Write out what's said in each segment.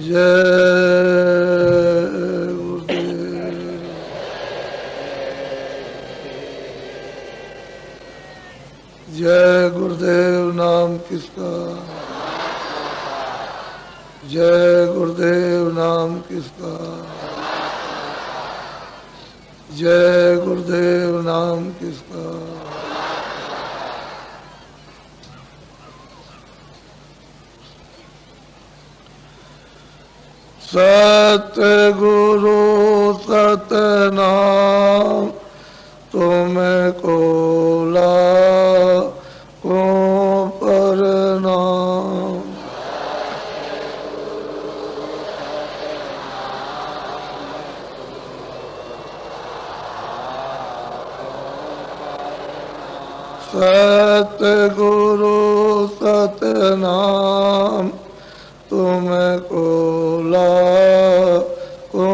जय गुरुदेव नाम किसका, जय गुरुदेव नाम किसका, जय गुरुदेव नाम किसका। सतगुरु सतनाम तुमको लाखों प्रणाम। सतगुरु सतनाम तुमको लाखों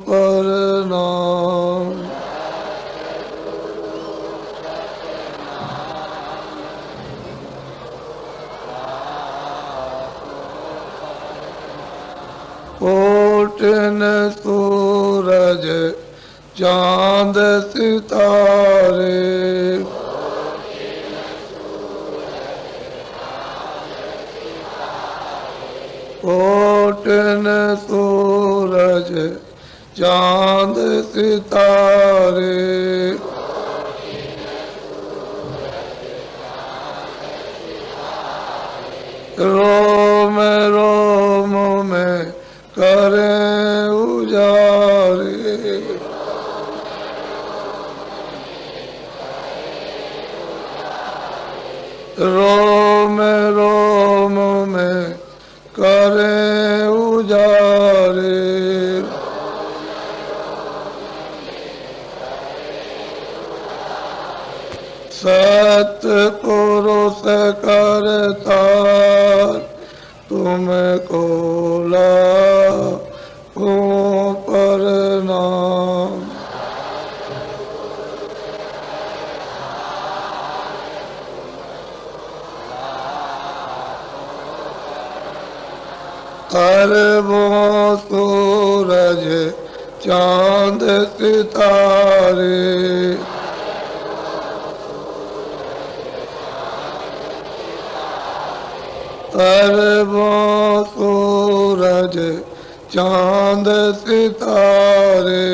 प्रणाम। कोटिन सूरज चांद सितारे, कोटिन सूरज चांद सितारे, रोम रोम में करें उजारे, रोम रोम में करें उजारे। सतपुरुष करतार तुमको लाखों प्रणाम। अरबों सूरज चांद सितारे, अरबों सूरज चांद सितारे,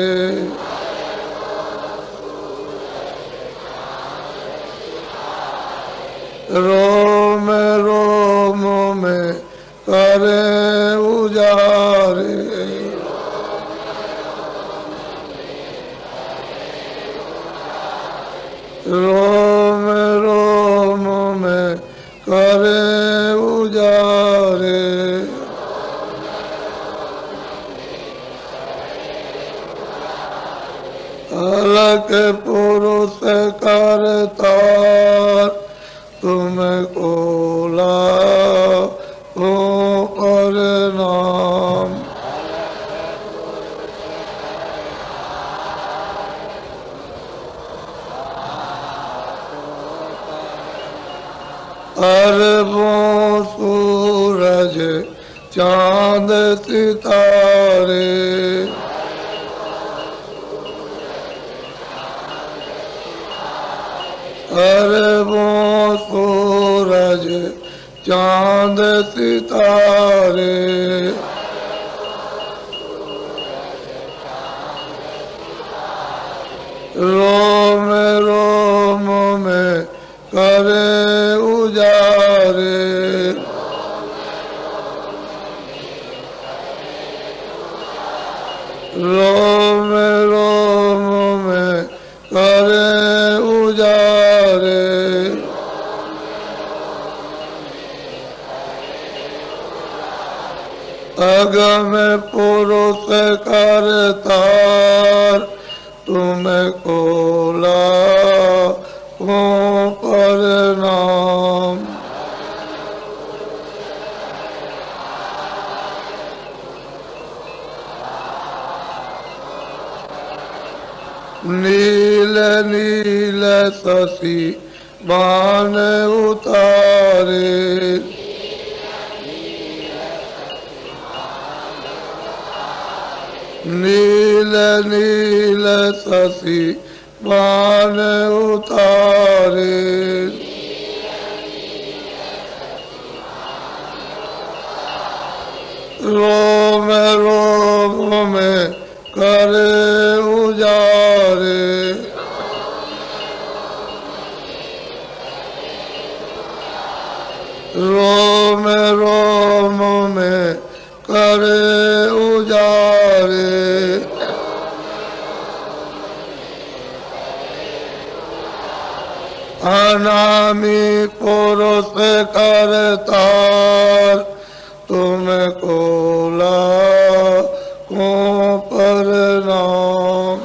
रोम रोम में करें उजारे, रोम रोम में करें उजारे। अलग पुरुष करतार तुमको लाखों प्रणाम। अरबों सूरज चांद सितारे, अरबों सूरज चांद सितारे, रोम रोम में करें उजारे, रोम रोम में करें उजारे। अगम पुरुष करतार तुमको लाखों प्रणाम। नील नील शशि बाण उतारे, नील नील शशि बाण उतारे रोम रोम में करे उजारे रोम रोम में करे उजारे अनामी पुरुष करतार तुमको लाखों प्रणाम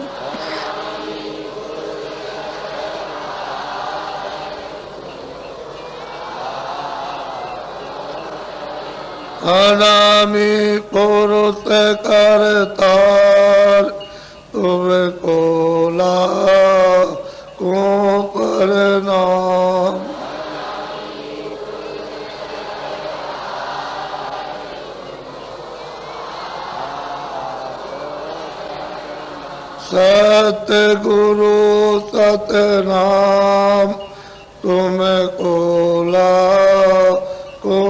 अनामी पुरुष करतार तुमको लाखों प्रणाम सतगुरु सतनाम तुमको लाखों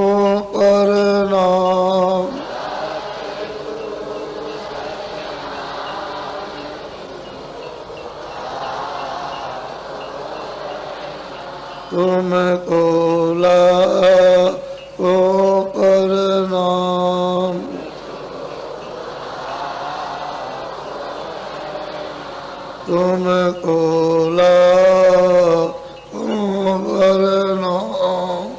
प्रणाम तुमको लाखों प्रणाम तुमको लाखों प्रणाम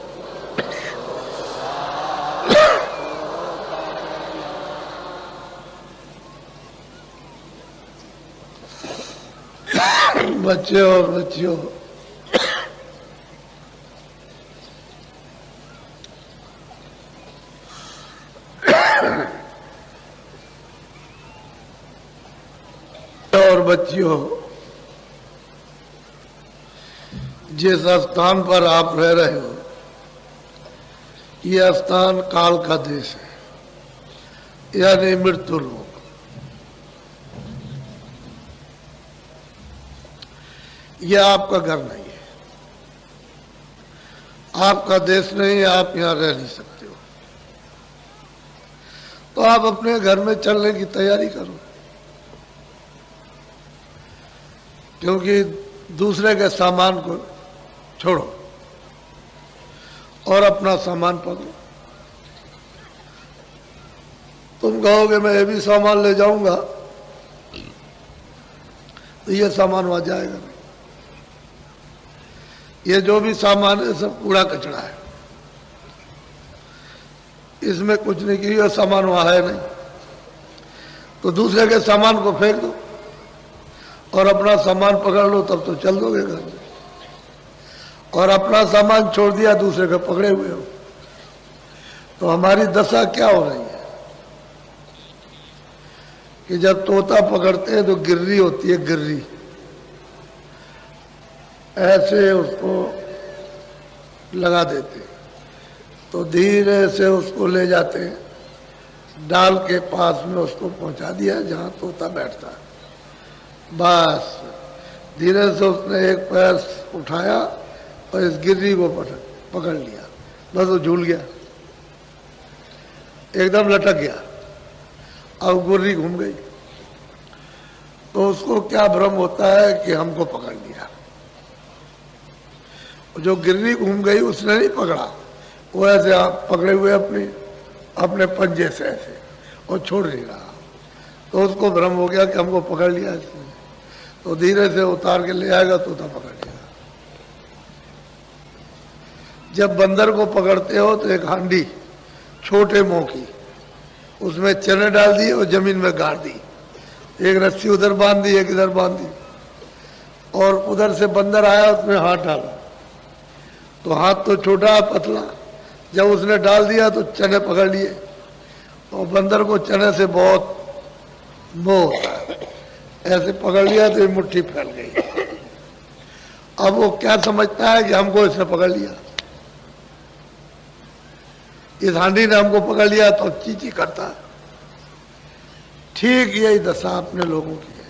बच्चे और बच्चियों और बच्चियों जिस स्थान पर आप रह रहे हो यह स्थान काल का देश है यानी मृत्यु लोक यह आपका घर नहीं है आपका देश नहीं है आप यहां रह नहीं सकते हो तो आप अपने घर में चलने की तैयारी करो क्योंकि दूसरे के सामान को छोड़ो और अपना सामान पकड़ो तुम कहोगे मैं ये भी सामान ले जाऊंगा तो ये सामान वहां जाएगा नहीं ये जो भी सामान है सब कूड़ा कचरा है इसमें कुछ नहीं किया सामान वहां है नहीं तो दूसरे के सामान को फेंक दो और अपना सामान पकड़ लो तब तो चल दोगे घर में और अपना सामान छोड़ दिया दूसरे के पकड़े हुए हो तो हमारी दशा क्या हो रही है कि जब तोता पकड़ते हैं तो गिर्री होती है गिर्री ऐसे उसको लगा देते तो धीरे से उसको ले जाते हैं डाल के पास में उसको पहुंचा दिया जहां तोता बैठता है बस धीरे से उसने एक पैर उठाया और इस गिर्री को पकड़ लिया बस वो झूल गया एकदम लटक गया अब गिर्री घूम गई तो उसको क्या भ्रम होता है कि हमको पकड़ लिया जो गिर्री घूम गई उसने नहीं पकड़ा वो ऐसे आप पकड़े हुए अपने पंजे से ऐसे और छोड़ नहीं रहा तो उसको भ्रम हो गया कि हमको पकड़ लिया इसने तो धीरे से उतार के ले आएगा तोता पकड़ लिया जब बंदर को पकड़ते हो तो एक हांडी छोटे मुंह की उसमें चने डाल दिए और जमीन में गाड़ दी एक रस्सी उधर बांध दी एक इधर बांध दी और उधर से बंदर आया उसमें हाथ डाला तो हाथ तो छोटा पतला जब उसने डाल दिया तो चने पकड़ लिए और बंदर को चने से बहुत मोह होता है ऐसे पकड़ लिया तो ये मुट्ठी फैल गई अब वो क्या समझता है कि हमको इसने पकड़ लिया इस हांडी ने हमको पकड़ लिया तो चींची करता है ठीक यही दशा अपने लोगों की है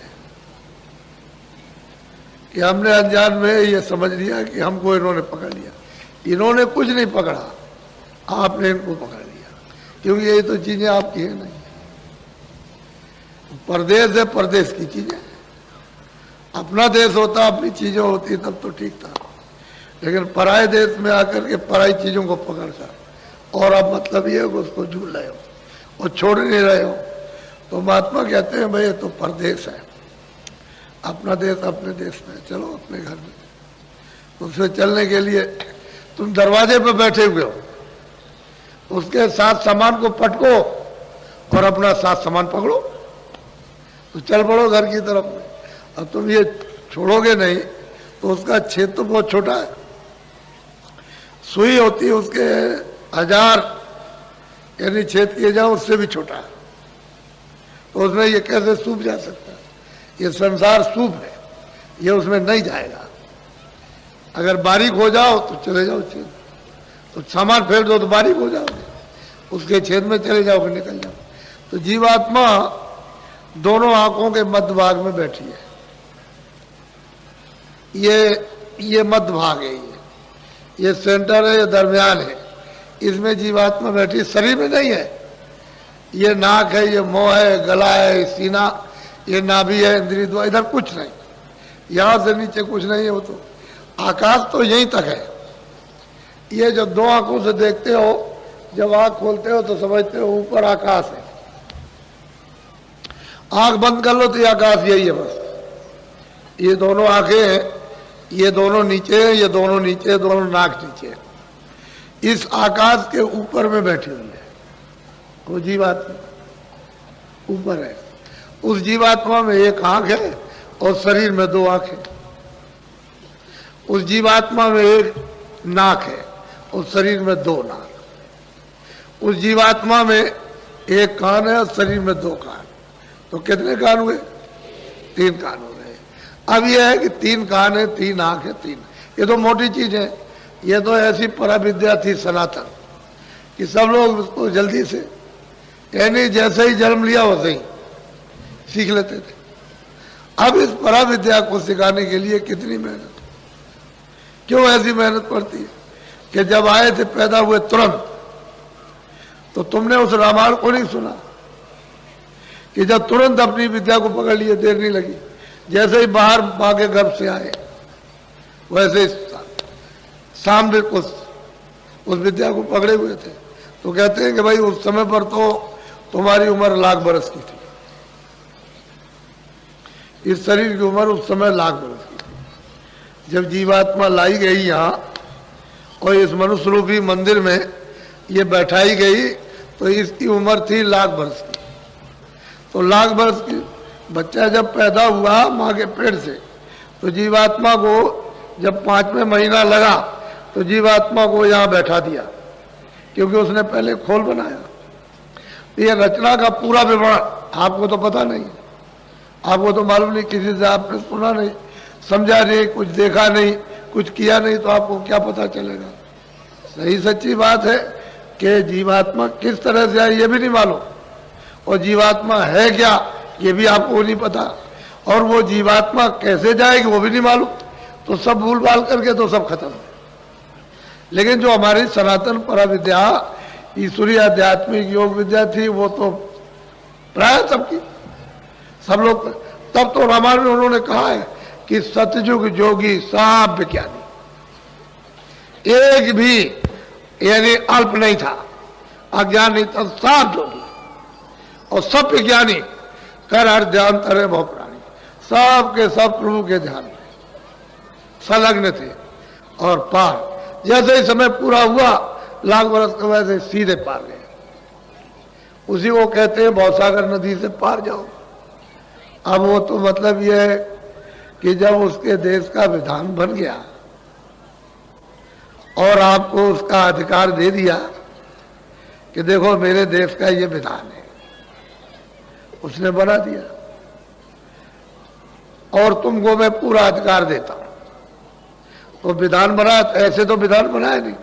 कि हमने अनजान में ये समझ लिया कि हमको इन्होंने पकड़ लिया। इन्होंने कुछ नहीं पकड़ा, आपने इनको पकड़ लिया, क्योंकि ये तो चीजें आपकी है नहीं। परदेश है, परदेश की चीजें। अपना देश होता, अपनी चीजें होती तब तो ठीक था, लेकिन पराये देश में आकर के पराई चीजों को पकड़ कर और अब मतलब ये है कि उसको झूल रहे हो और छोड़ नहीं रहे हो। तो महात्मा कहते हैं भाई ये तो परदेश है, अपना देश अपने देश में, चलो अपने घर में। उसमें चलने के लिए तुम दरवाजे पे बैठे हुए हो, उसके साथ सामान को पटको और अपना साथ सामान पकड़ो तो चल पड़ो घर की तरफ में। अब तुम ये छोड़ोगे नहीं तो उसका छेद तो बहुत छोटा है, सुई होती है उसके 1000 यानी छेद किए जाओ उससे भी छोटा है, तो उसमें ये कैसे सूख जा सकता है? ये संसार सूप है, ये उसमें नहीं जाएगा। अगर बारीक हो जाओ तो चले जाओ छेद, तो सामान फेर दो तो बारीक हो जाओगे, उसके छेद में चले जाओगे, निकल जाओ। तो जीवात्मा दोनों आंखों के मध्य भाग में बैठी है। ये मध्य भाग है, ये सेंटर है, ये दरमियान है, इसमें जीवात्मा बैठी, शरीर में नहीं है। ये नाक है, ये मुंह है, गला है, सीना, ये नाभि है, इंद्रिय द्वार, इधर कुछ नहीं, यहां से नीचे कुछ नहीं है। वो तो आकाश तो यहीं तक है। ये जब दो आंखों से देखते हो, जब आंख खोलते हो तो समझते हो ऊपर आकाश है, आंख बंद कर लो तो ये आकाश यही है बस। ये दोनों आंखें हैं, ये दोनों नीचे है, ये दोनों नीचे, दोनों नाक नीचे है। इस आकाश के ऊपर में बैठी हुई है वो जीवात्मा, ऊपर है। उस जीवात्मा में एक आंख है और शरीर में 2 आंखें। उस जीवात्मा में एक नाक है और शरीर में 2 नाक। उस जीवात्मा में एक कान है और शरीर में 2 कान। तो कितने कान हुए? 3 कान हो गए। अब यह है कि 3 कान है, 3 आंख है, 3, ये तो मोटी चीज है। ये तो ऐसी पराविद्या थी सनातन कि सब लोग उसको जल्दी से, यानी जैसे ही जन्म लिया वैसे ही सीख लेते थे। अब इस पराविद्या को सिखाने के लिए कितनी मेहनत, क्यों ऐसी मेहनत पड़ती है कि जब आए थे पैदा हुए तुरंत, तो तुमने उस रामायण को नहीं सुना कि जब तुरंत अपनी विद्या को पकड़ लिए, देर नहीं लगी। जैसे ही बाहर मां के गर्भ से आए वैसे सामने उस विद्या को पकड़े हुए थे। तो कहते हैं कि भाई उस समय पर तो तुम्हारी उम्र लाख बरस की थी, इस शरीर की उम्र उस समय लाख बरस की थी। जब जीवात्मा लाई गई यहाँ और इस मनुष्य रूपी मंदिर में ये बैठाई गई तो इसकी उम्र थी लाख बरस की। तो लाख बरस की बच्चा जब पैदा हुआ माँ के पेट से, तो जीवात्मा को जब 5वें महीना लगा तो जीवात्मा को यहाँ बैठा दिया, क्योंकि उसने पहले खोल बनाया। ये रचना का पूरा विवरण आपको तो पता नहीं, आपको तो मालूम नहीं, किसी से आपने सुना नहीं, समझा नहीं, कुछ देखा नहीं, कुछ किया नहीं, तो आपको क्या पता चलेगा। सही सच्ची बात है कि जीवात्मा किस तरह से आई ये भी नहीं मालूम, और जीवात्मा है क्या ये भी आपको नहीं पता, और वो जीवात्मा कैसे जाएगी वो भी नहीं मालूम। तो सब भूल भाल करके तो सब खत्म है। लेकिन जो हमारी सनातन पराविद्या ईश्वरीय आध्यात्मिक योग विद्या थी वो तो प्राय सबकी, सब लोग, तब तो रामायण में उन्होंने कहा है कि सतयुग जोगी सब विज्ञानी, एक भी यानी अल्प नहीं था, अज्ञान नहीं था, सब जोगी और सब विज्ञानी, कर हर ध्यान तरे बहु प्राणी, सब के सब प्रभु के ध्यान में संलग्न थे और पार। जैसे ही समय पूरा हुआ लाख बरस के वैसे सीधे पार गए। उसी को कहते हैं भवसागर नदी से पार जाओ। अब वो तो मतलब ये है कि जब उसके देश का विधान बन गया और आपको उसका अधिकार दे दिया कि देखो मेरे देश का ये विधान है, उसने बना दिया और तुमको मैं पूरा अधिकार देता हूं, तो विधान बना। ऐसे तो विधान बनाया नहीं।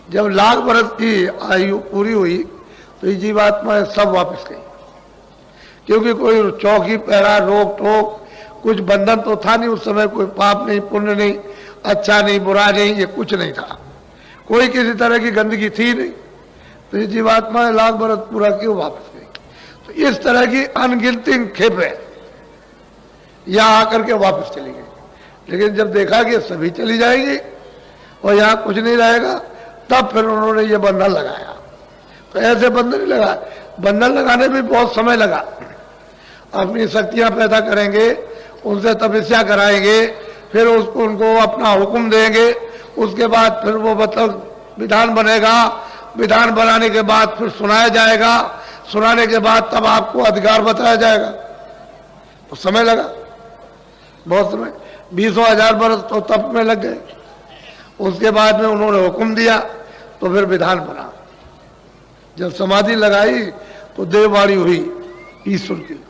जब लाख बरस की आयु पूरी हुई तो ये जीवात्मा सब वापस गई, क्योंकि कोई चौकी पहरा रोक टोक कुछ बंधन तो था नहीं उस समय, कोई पाप नहीं पुण्य नहीं, अच्छा नहीं बुरा नहीं, ये कुछ नहीं था, कोई किसी तरह की गंदगी थी नहीं। तो ये जीवात्मा लाख बरस पूरा क्यों वापस गई? तो इस तरह की अनगिनती खेपें यहाँ आकर के वापस चली गई। लेकिन जब देखा कि सभी चली जाएगी और यहाँ कुछ नहीं रहेगा, तब फिर उन्होंने ये बंधन लगाया। तो ऐसे बंधन नहीं लगा, बंधन लगाने में बहुत समय लगा। अपनी शक्तियां पैदा करेंगे, उनसे तपस्या कराएंगे, फिर उसको उनको अपना हुक्म देंगे, उसके बाद फिर वो मतलब विधान बनेगा, विधान बनाने के बाद फिर सुनाया जाएगा, सुनाने के बाद तब आपको अधिकार बताया जाएगा। तो समय लगा, बहुत समय, 20,000 बरस तो तप में लग गए। उसके बाद में उन्होंने हुक्म दिया तो फिर विधान बना। जब समाधि लगाई तो देववाणी हुई ईश्वर की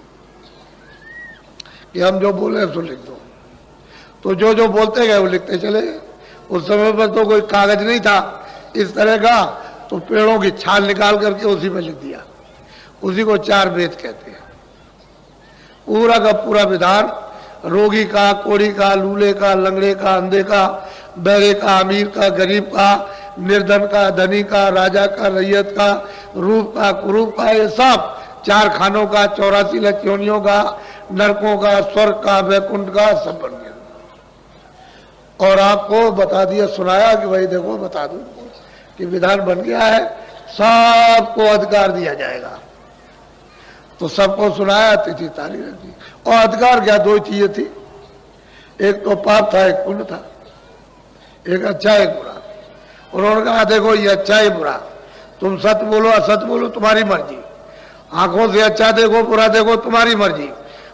कि हम जो बोले सो लिख दो। तो जो जो बोलते गए वो लिखते चले गए। उस समय पर तो कोई कागज नहीं था इस तरह का, तो पेड़ों की छाल निकाल करके उसी में लिख दिया। उसी को 4 वेद कहते हैं। पूरा का पूरा विधान, रोगी का, कोढ़ी का, लूले का, लंगड़े का, अंधे का, बहरे का, अमीर का, गरीब का, निर्धन का, धनी का, राजा का, रैयत का, रूप का, कुरूप का, ये सब 4 खानों का, 84 लक्ष्योनियों का, नरकों का, स्वर्ग का, वैकुंठ का, सब बन गया। और आपको बता दिया, सुनाया कि भाई देखो बता दो कि विधान बन गया है, सबको अधिकार दिया जाएगा। तो सबको सुनाया, तिथि तारीख रखी। और अधिकार क्या, 2 चीजें थी, एक तो पाप था, एक पुण्य था, एक अच्छा एक बुरा। उन्होंने कहा देखो ये अच्छा है बुरा, तुम सत्य बोलो असत्य बोलो तुम्हारी मर्जी, आंखों से अच्छा देखो बुरा देखो तुम्हारी मर्जी,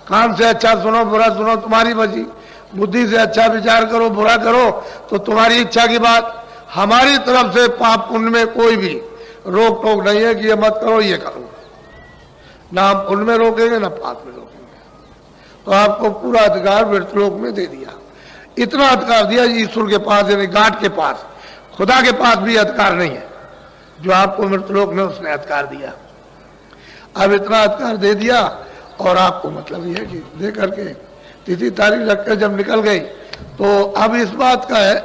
कान से अच्छा सुनो बुरा सुनो तुम्हारी मर्जी, बुद्धि से अच्छा विचार करो बुरा करो तो तुम्हारी इच्छा की बात। हमारी तरफ से पाप पुण्य में कोई भी रोक टोक नहीं है कि ये मत करो ये करो, ना हम पुण्य में रोकेंगे ना पाप में रोकेंगे। तो आपको पूरा अधिकार मृत्युलोक में दे दिया। इतना अधिकार दिया ईश्वर के पास, यानी गांठ के पास, खुदा के पास भी अधिकार नहीं है जो आपको मृत्युलोक में उसने अधिकार दिया। अब इतना अधिकार दे दिया और आपको मतलब ये है कि दे करके तिथि तारीख रखकर जब निकल गई तो अब इस बात का है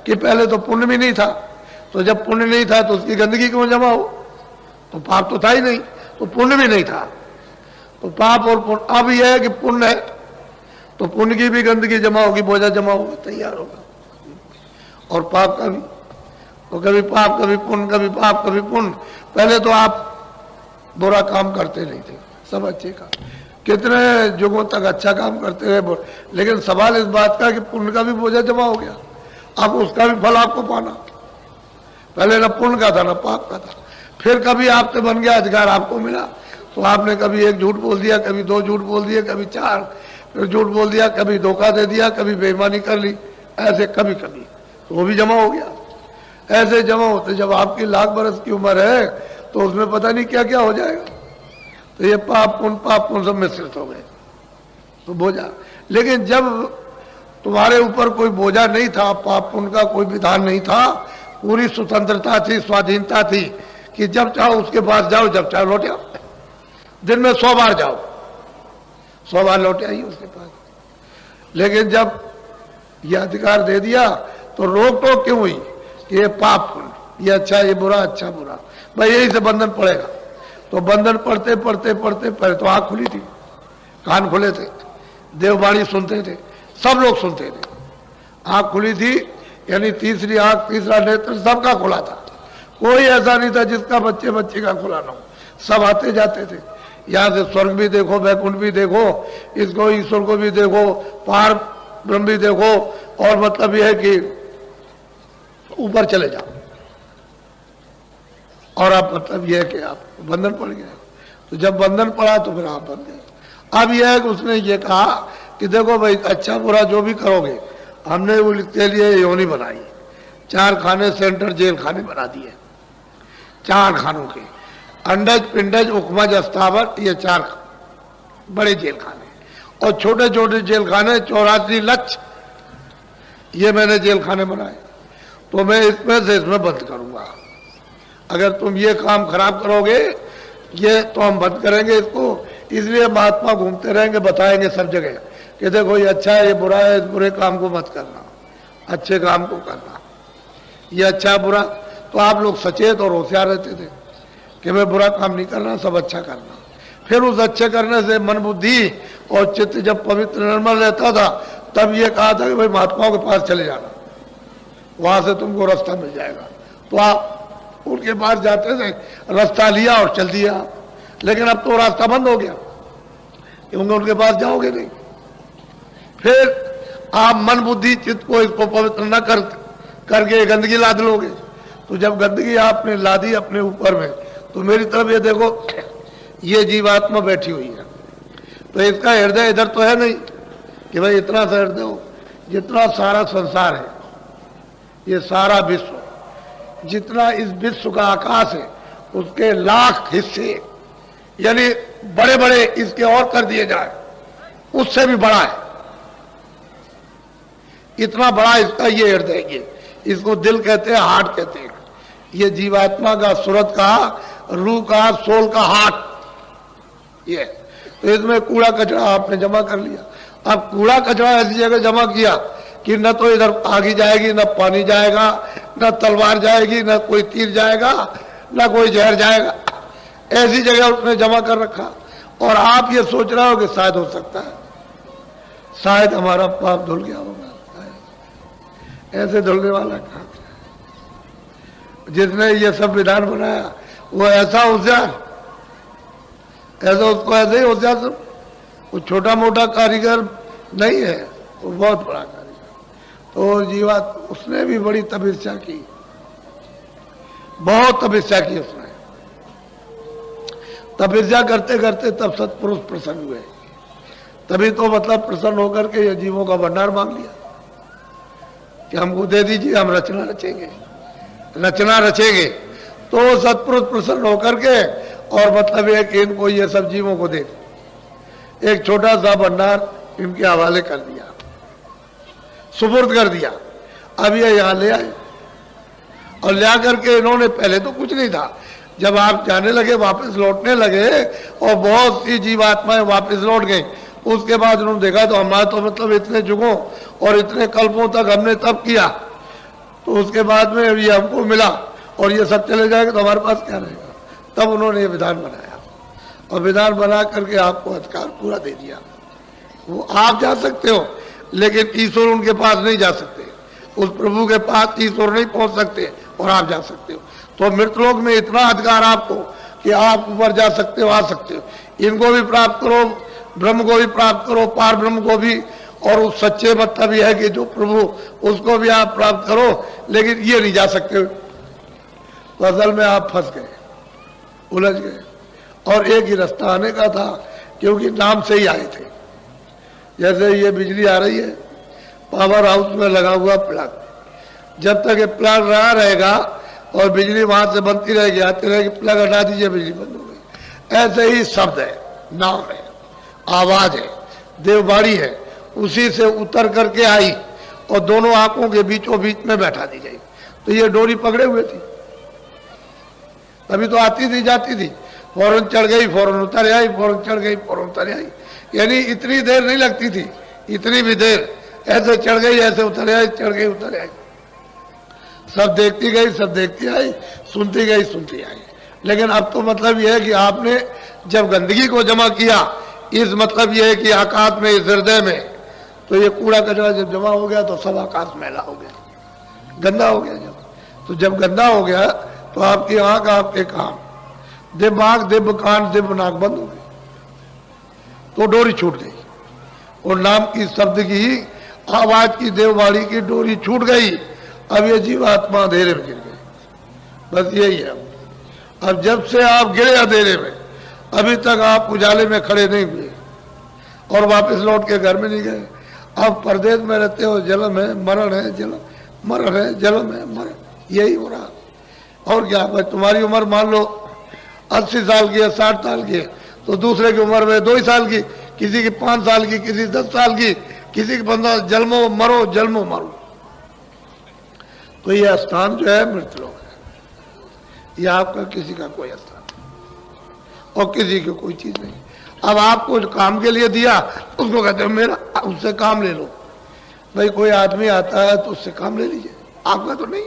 कि पहले तो पुण्य भी नहीं था, तो जब पुण्य नहीं था तो उसकी गंदगी क्यों जमा हो? तो पाप तो था ही नहीं, तो पुण्य भी नहीं था, तो पाप और पुण्य। अब यह है कि पुण्य है तो पुण्य की भी गंदगी जमा होगी, बोझा जमा होगा, तैयार होगा। और पाप का भी, तो कभी पाप कभी पुण्य, कभी पाप कभी पुण्य। पहले तो आप बुरा काम करते नहीं थे, सब अच्छे काम, कितने युगों तक अच्छा काम करते रहे। लेकिन सवाल इस बात का कि पुण्य का भी बोझा जमा हो गया, अब उसका भी फल आपको पाना। पहले ना पुण्य का था ना पाप का था। फिर कभी आपसे बन गया अधिकार, आपको मिला तो आपने कभी 1 झूठ बोल दिया, कभी 2 झूठ बोल दिए, कभी 4 फिर झूठ बोल दिया, कभी धोखा दे दिया, कभी बेईमानी कर ली, ऐसे कभी कभी तो वो भी जमा हो गया। ऐसे जमा होते जब आपकी लाख बरस की उम्र है तो उसमें पता नहीं क्या क्या हो जाएगा। तो ये पाप पुण्य सब मिश्रित हो गए तो बोझा। लेकिन जब तुम्हारे ऊपर कोई बोझा नहीं था, पाप पुण्य का कोई विधान नहीं था, पूरी स्वतंत्रता थी, स्वाधीनता थी कि जब चाहो उसके पास जाओ, जब चाहो लौट आओ, दिन में 100 बार जाओ, 100 बार लौटे आइए उसके पास। लेकिन जब यह अधिकार दे दिया तो रोक टोक क्यों हुई कि ये पाप पुण्य, ये अच्छा ये बुरा, अच्छा बुरा, भाई यही से बंधन पड़ेगा। तो बंधन पढ़ते पढ़ते पढ़ते पहले तो आंख खुली थी, कान खुले थे, देववाणी सुनते थे, सब लोग सुनते थे, आंख खुली थी, यानी तीसरी आंख, तीसरा नेत्र सबका खुला था। कोई ऐसा नहीं था जिसका बच्चे बच्चे का खुला ना हो, सब आते जाते थे। यहाँ से स्वर्ग भी देखो, वैकुंठ भी देखो, इसको ईश्वर को भी देखो, पार ब्रह्म भी देखो, और मतलब यह है कि ऊपर चले जाओ। और अब मतलब यह है कि आप बंधन पड़ गया। तो जब बंधन पड़ा तो फिर आप बन गए। अब यह है कि उसने ये कहा कि देखो भाई अच्छा बुरा जो भी करोगे, हमने उसके लिए योनि बनाई, 4 खाने सेंटर जेल खाने बना दिए, 4 खानों के, अंडज पिंडज उकमज अस्तावट, ये 4 बड़े जेल खाने, और छोटे छोटे जेल खाने 84 लक्ष्य, ये मैंने जेल खाने बनाए। तो मैं इसमें से इसमें बंद करूंगा, अगर तुम ये काम खराब करोगे ये तो हम बंद करेंगे इसको, इसलिए महात्मा घूमते रहेंगे, बताएंगे सब जगह कि देखो ये अच्छा है, ये बुरा है, इस बुरे काम को मत करना, अच्छे काम को करना, ये अच्छा बुरा। तो आप लोग सचेत और होशियार रहते थे कि मैं बुरा काम नहीं करना, सब अच्छा करना। फिर उस अच्छे करने से मन बुद्धि और चित्त जब पवित्र निर्मल रहता था, तब ये कहा था कि भाई महात्माओं के पास चले जाना, वहां से तुमको रास्ता मिल जाएगा। तो आप उनके पास जाते थे, रास्ता लिया और चल दिया। लेकिन अब तो रास्ता बंद हो गया, क्योंकि उनके पास जाओगे नहीं। फिर आप मन बुद्धि चित्त को इसको पवित्र न करके गंदगी लाद लोगे। तो जब गंदगी आपने लादी अपने ऊपर में, तो मेरी तरफ ये देखो, ये जीवात्मा बैठी हुई है, तो इसका हृदय इधर तो है नहीं कि भाई इतना सा हृदय हो। जितना सारा संसार है, ये सारा विश्व, जितना इस विश्व का आकाश है, उसके लाख हिस्से, यानी बड़े बड़े इसके और कर दिए जाए, उससे भी बड़ा है। इतना बड़ा इसका ये हृदय, ये इसको दिल कहते हैं, हार्ट कहते हैं। ये जीवात्मा का, सूरत का, रूह का, सोल का हार्ट ये। तो इसमें कूड़ा कचरा आपने जमा कर लिया। अब कूड़ा कचरा ऐसी जगह जमा किया कि न तो इधर आगी जाएगी, न पानी जाएगा, न तलवार जाएगी, न कोई तीर जाएगा, न कोई जहर जाएगा। ऐसी जगह उसने जमा कर रखा। और आप ये सोच रहे हो कि शायद हो सकता है, शायद हमारा पाप धुल गया होगा। ऐसे धुलने वाला कहाँ? जिसने ये सब विधान बनाया वो ऐसा होशियार, ऐसा उसको ऐसे ही होशियार, वो छोटा मोटा कारीगर नहीं है, वो बहुत बड़ा कारीगर। तो जीवात उसने भी बड़ी तपस्या की, बहुत तपस्या की उसने। तपस्या करते करते तब सत्पुरुष प्रसन्न हुए। तभी तो मतलब प्रसन्न होकर के ये जीवों का भंडार मांग लिया कि हमको दे दीजिए, हम रचना रचेंगे, रचना रचेंगे। तो सत्पुरुष प्रसन्न होकर के, और मतलब ये कि इनको ये सब जीवों को दे, एक छोटा सा भंडार इनके हवाले कर दिया, सुपुर्द कर दिया। अब ये यहाँ ले आए, और ले आकर के इन्होंने, पहले तो कुछ नहीं था, जब आप जाने लगे, वापस लौटने लगे, और बहुत सी जीवात्माएं वापस लौट गई, उसके बाद उन्होंने देखा तो हमारा तो मतलब इतने जुगों और इतने कल्पों तक हमने तब किया, तो उसके बाद में ये हमको मिला और ये सब चले जाएगा तो हमारे पास क्या रहेगा। तब उन्होंने ये विधान बनाया, और विधान बना करके आपको अधिकार पूरा दे दिया। वो आप जा सकते हो, लेकिन ईश्वर उनके पास नहीं जा सकते, उस प्रभु के पास ईश्वर नहीं पहुंच सकते, और आप जा सकते हो। तो मृतलोक में इतना अधिकार आपको कि आप ऊपर जा सकते हो, आ सकते हो। इनको भी प्राप्त करो, ब्रह्म को भी प्राप्त करो, पार ब्रह्म को भी, और उस सच्चे मतलब यह है कि जो प्रभु, उसको भी आप प्राप्त करो, लेकिन ये नहीं जा सकते। तो असल में आप फंस गए, उलझ गए, और एक ही रास्ता आने का था, क्योंकि नाम से ही आए थे। जैसे ये बिजली आ रही है, पावर हाउस में लगा हुआ प्लग, जब तक ये प्लग रहा रहेगा और बिजली वहां से बनती रहेगी, आती रहेगी, प्लग हटा दीजिए, बिजली बंद हो गई। ऐसे ही शब्द है, नाम है, आवाज है, देवबाड़ी है, उसी से उतर करके आई और दोनों आंखों के बीचों बीच में बैठा दी गई। तो ये डोरी पकड़े हुए थी, तभी तो आती थी जाती थी, फौरन चढ़ गई, फौरन उतर आई, फौरन चढ़ गई, फौरन उतर आई। यानी इतनी देर नहीं लगती थी, इतनी भी देर, ऐसे चढ़ गई, ऐसे उतर आई, चढ़ गई, उतर आई। सब देखती गई, सब देखती आई, सुनती गई, सुनती आई। लेकिन अब तो मतलब यह है कि आपने जब गंदगी को जमा किया, इस मतलब यह है कि आकाश में, इस हृदय में, तो ये कूड़ा कचरा जब जमा हो गया तो सब आकाश मैला हो गया, गंदा हो गया। तो जब गंदा हो गया तो आपकी आंख, आपके कान, दिव्य आंख, दिव्य कान, दिव्य नाक बंद हो गई, तो डोरी छूट गई। और नाम की, शब्द की, आवाज की, देववाणी की डोरी छूट गई। अब ये जीवात्मा अंधेरे में गिर गई। बस यही है। अब जब से आप गिरे अंधेरे में, अभी तक आप उजाले में खड़े नहीं हुए और वापस लौट के घर में नहीं गए। अब परदेश में रहते हो, जन्म है, मरण है, जन्म, मरण है, जन्म है, मरण, यही हो रहा। और क्या भाई, तुम्हारी उम्र मान लो 80 साल की है, 60 साल की है, तो दूसरे की उम्र में 2 साल की, किसी की 5 साल की, किसी 10 साल की, किसी की 15, जन्मो मरो, जन्मो मरो। तो ये स्थान जो है मृतलोक है, ये आपका किसी का कोई स्थान और किसी की कोई चीज नहीं। अब आपको जो काम के लिए दिया उसको कहते हो मेरा, उससे काम ले लो। भाई कोई आदमी आता है तो उससे काम ले लीजिए, आपका तो नहीं।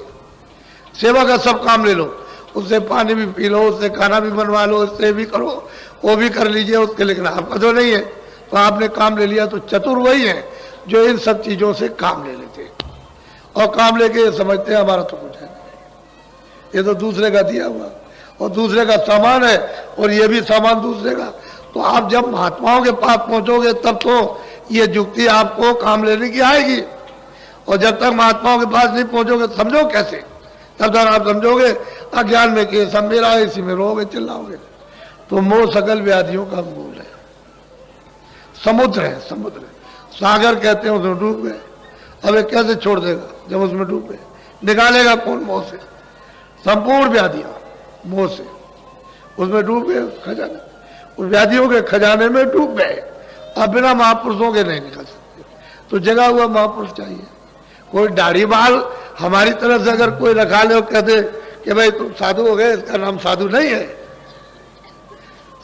सेवा का सब काम ले लो, उससे पानी भी पी लो, उससे खाना भी बनवा लो, उससे भी करो, वो भी कर लीजिए उसके, लेकिन आपका तो नहीं है। तो आपने काम ले लिया। तो चतुर वही है जो इन सब चीजों से काम ले लेते हैं और काम लेके ये समझते हैं हमारा तो कुछ है नहीं, ये तो दूसरे का दिया हुआ और दूसरे का सामान है और ये भी सामान दूसरे का। तो आप जब महात्माओं के पास पहुंचोगे तब तो ये युक्ति आपको काम लेने की आएगी, और जब तक महात्माओं के पास नहीं पहुंचोगे समझो कैसे, तब तक आप समझोगे अज्ञान में कि सब मेरा है, इसी में रोगे चिल्लाओगे। तो मोह सकल व्याधियों का मूल है, समुद्र है, समुद्र है। सागर कहते हैं उसमें डूब गए, अब ये कैसे छोड़ देगा जब उसमें डूब गए, निकालेगा कौन मोह से? संपूर्ण व्याधियां मोह से, उसमें डूब गए खजाने, उस व्याधियों के खजाने में डूब गए। अब बिना महापुरुषों के नहीं निकल सकते, तो जगा हुआ महापुरुष चाहिए। कोई दाढ़ी बाल हमारी तरफ से अगर कोई रखा ले और कहते कि भाई तुम साधु हो गए, इसका नाम साधु नहीं है।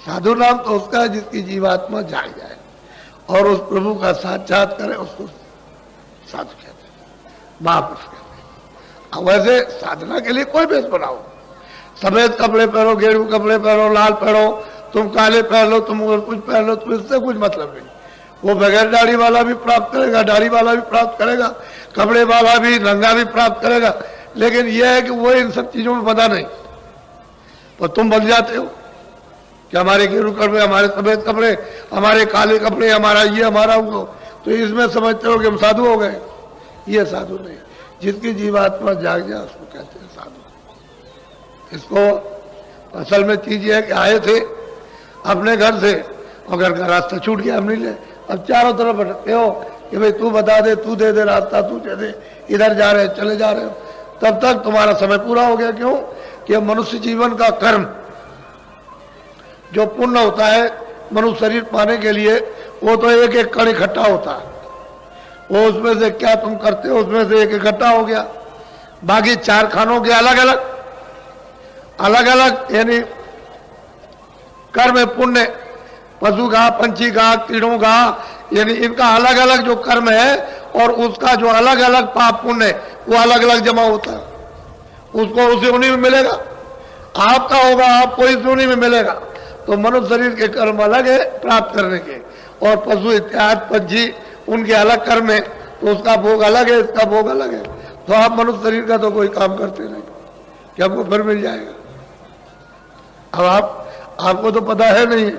साधु नाम तो उसका है जिसकी जीवात्मा जाग जाए और उस प्रभु का साक्षात करे, उसको साधु कहते हैं, महापुरुष कहते हैं। वैसे साधना के लिए कोई भेष बनाओ, सफेद कपड़े पहनो, गेरू कपड़े पहनो, लाल पहनो, तुम काले पहन लो, तुम और कुछ पहन लो, तो इससे कुछ मतलब नहीं। वो बगैर दाढ़ी वाला भी प्राप्त करेगा, दाढ़ी वाला भी प्राप्त करेगा, कपड़े वाला भी, रंगा भी प्राप्त करेगा। लेकिन यह है कि वो इन सब चीजों में पता नहीं, तो तुम बन जाते हो कि हमारे गेरू कपड़े, हमारे सफेद कपड़े, हमारे काले कपड़े, हमारा ये, हमारा वो, तो इसमें समझते हो कि हम साधु हो गए। ये साधु नहीं, जिसकी जीवात्मा जाग जाए उसको कहते हैं साधु। इसको असल में चीज ये है कि आए थे अपने घर से और घर का रास्ता छूट गया, हम नहीं ले, अब चारों तरफ भटकते हो कि भाई तू बता दे, तू दे दे रास्ता, तू दे दे, इधर जा रहे चले जा रहे हो, तब तक तुम्हारा समय पूरा हो गया। क्यों? कि मनुष्य जीवन का कर्म जो पुण्य होता है मनुष्य शरीर पाने के लिए, वो तो एक एक कण इकट्ठा होता है, वो उसमें से क्या तुम करते हो उसमें से एक इकट्ठा हो गया। बाकी चार खानों के अलग अलग अलग अलग यानी कर्म पुण्य, पशु का, पंछी का, कीड़ों का, यानी इनका अलग अलग जो कर्म है और उसका जो अलग अलग पाप पुण्य वो अलग अलग जमा होता है, उसको उसी उन्हीं में मिलेगा। आपका होगा, आपको इस उन्हीं में मिलेगा। तो मनुष्य शरीर के कर्म अलग है प्राप्त करने के, और पशु इत्यादि पंछी उनके अलग कर्म है, तो उसका भोग अलग है, इसका भोग अलग है। तो आप मनुष्य शरीर का तो कोई काम करते नहीं कि आपको फिर मिल जाएगा। अब आपको तो पता है नहीं,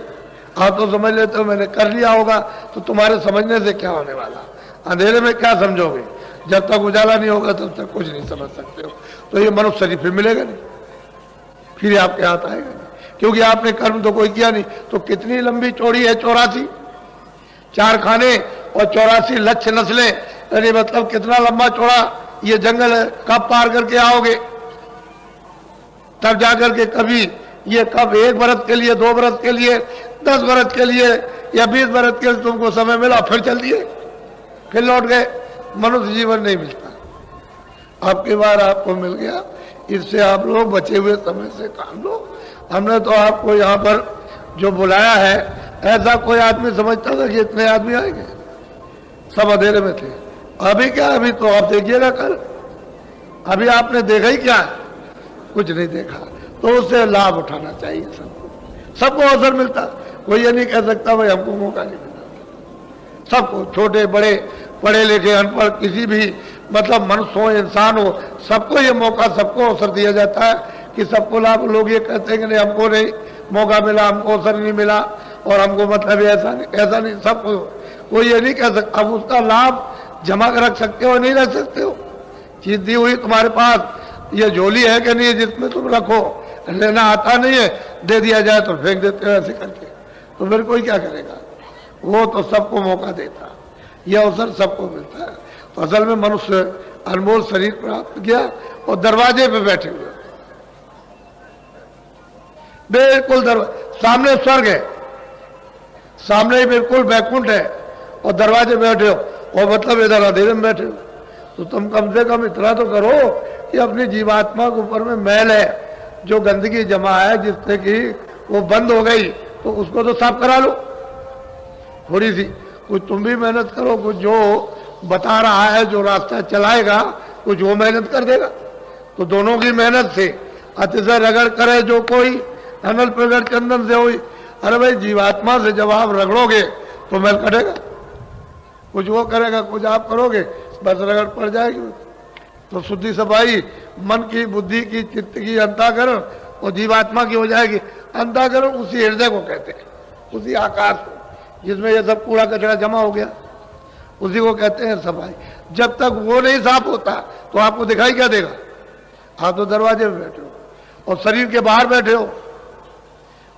आप तो समझ लेते हो मैंने कर लिया होगा, तो तुम्हारे समझने से क्या होने वाला? अंधेरे में क्या समझोगे? जब तक उजाला नहीं होगा तब तक कुछ नहीं समझ सकते हो। तो ये मनुष्य शरीर फिर मिलेगा नहीं, फिर आपके हाथ आएगा नहीं, क्योंकि आपने कर्म तो कोई किया नहीं। तो कितनी लंबी चौड़ी है? 84 चार खाने और 84 लक्ष्य नस्लें, यानी मतलब कितना लंबा चौड़ा ये जंगल है। कब पार करके आओगे? तब जाकर के कभी ये कब 1 बरस के लिए, 2 बरस के लिए, 10 बरस के लिए या 20 बरस के लिए तुमको समय मिला, फिर चल दिए, फिर लौट गए। मनुष्य जीवन नहीं मिलता। अब की बार आपको मिल गया, इससे आप लोग बचे हुए समय से काम लो। हमने तो आपको यहाँ पर जो बुलाया है, ऐसा कोई आदमी समझता था कि इतने आदमी आएंगे? सब अंधेरे में थे। अभी क्या, अभी तो आप देखिएगा कल, अभी आपने देखा ही क्या? कुछ नहीं देखा। तो उससे लाभ उठाना चाहिए सबको अवसर मिलता। कोई ये नहीं कह सकता भाई हमको मौका नहीं मिला। सबको, छोटे बड़े, पढ़े लिखे अनपढ़, किसी भी मतलब मनुष्य हो, इंसान हो, सबको ये मौका, सबको अवसर दिया जाता है कि सबको लाभ। लोग ये कहते हैं कि नहीं हमको नहीं मौका मिला, हमको अवसर नहीं मिला और हमको मतलब ऐसा नहीं, सबको। कोई ये नहीं कह सकता। अब उसका लाभ जमा कर रख सकते हो, नहीं रख सकते हो। चीज दी हुई तुम्हारे पास, ये झोली है कि नहीं जिसमें तुम रखो, लेना आता नहीं है, दे दिया जाए तो फेंक देते हो ऐसे करके, तो फिर कोई क्या करेगा? वो तो सबको मौका देता, यह अवसर सबको मिलता है। तो असल में मनुष्य अनमोल शरीर प्राप्त किया और दरवाजे पे बैठे हुए, बिल्कुल सामने स्वर्ग है, सामने ही बिल्कुल बैकुंठ है और दरवाजे बैठे हो, और मतलब इधर अंधेरे में बैठे हो। तो तुम कम से कम इतना तो करो कि अपनी जीवात्मा के ऊपर में मैल है, जो गंदगी जमा है जिससे कि वो बंद हो गई, तो उसको तो साफ करा लो। थोड़ी सी, कुछ तुम भी मेहनत करो, कुछ जो बता रहा है, जो रास्ता चलाएगा, कुछ वो मेहनत कर देगा। तो दोनों की मेहनत से अतिशय रगड़ करे जो कोई, अनल प्रगट चंदन से हुई। अरे भाई, जीवात्मा से जब आप रगड़ोगे तो मैल कटेगा, कुछ वो करेगा, कुछ आप करोगे, बस रगड़ पड़ जाएगी। तो शुद्धि सफाई मन की, बुद्धि की, चित्त की, अंतःकरण और जीवात्मा की हो जाएगी। अंतःकरण उसी हृदय को कहते हैं, उसी आकाश को जिसमें ये सब कूड़ा कचरा जमा हो गया, उसी को कहते हैं सफाई। जब तक वो नहीं साफ होता तो आपको दिखाई क्या देगा? आप तो दरवाजे में बैठे हो और शरीर के बाहर बैठे हो,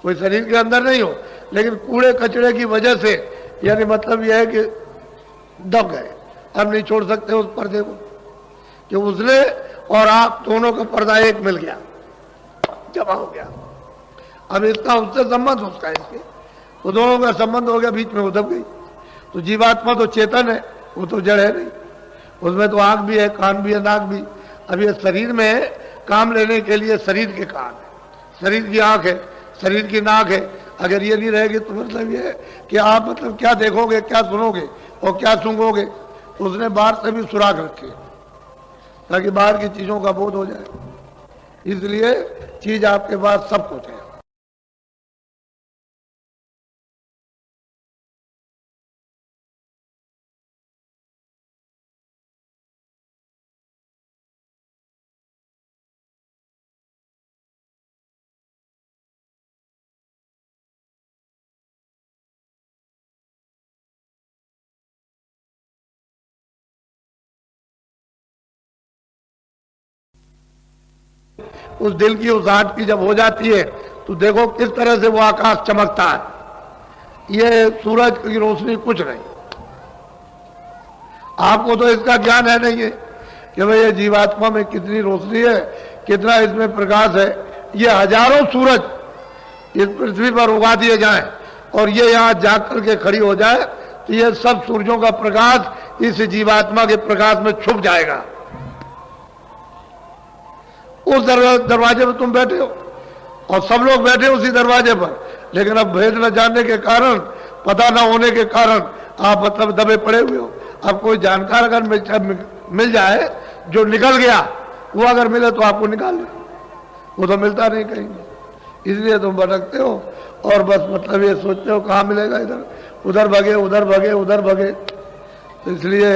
कोई शरीर के अंदर नहीं हो, लेकिन कूड़े कचरे की वजह से, यानी मतलब यह है कि दब गए, अब नहीं छोड़ सकते उस पर्दे को, कि उसने और आप दोनों का पर्दा एक मिल गया, जमा हो गया। अब इसका उससे संबंध, उसका इसके, तो दोनों का संबंध हो गया, बीच में वो दब गई। तो जीवात्मा तो चेतन है, वो तो जड़ है नहीं, उसमें तो आंख भी है, कान भी है, नाक भी। अब ये शरीर में काम लेने के लिए शरीर के कान है, शरीर की आंख है, शरीर की नाक है। अगर ये नहीं रहेगी तो मतलब ये है कि आप मतलब क्या देखोगे, क्या सुनोगे और क्या सूंघोगे। उसने बाहर से भी सुराख रखे ताकि बाहर की चीजों का बोध हो जाए, इसलिए चीज आपके पास सब कुछ है। उस दिल की उस आंट की जब हो जाती है तो देखो किस तरह से वो आकाश चमकता है। ये सूरज की रोशनी कुछ नहीं, आपको तो इसका ज्ञान है नहीं है कि भाई ये जीवात्मा में कितनी रोशनी है, कितना इसमें प्रकाश है। ये हजारों सूरज इस पृथ्वी पर उगा दिए जाएं और ये यहाँ जाग करके खड़ी हो जाए तो ये सब सूरजों का प्रकाश इस जीवात्मा के प्रकाश में छुप जाएगा। उस दरवाजे पर तुम बैठे हो और सब लोग बैठे उसी दरवाजे पर, लेकिन अब भेद न जानने के कारण, पता न होने के कारण आप मतलब दबे पड़े हुए हो। अब कोई जानकार अगर मिल जाए जो निकल गया, वो अगर मिले तो आपको निकाल ले, वो तो मिलता नहीं कहीं, इसलिए तुम भटकते हो और बस मतलब ये सोचते हो कहाँ मिलेगा, इधर उधर भगे, उधर भगे, उधर भगे। तो इसलिए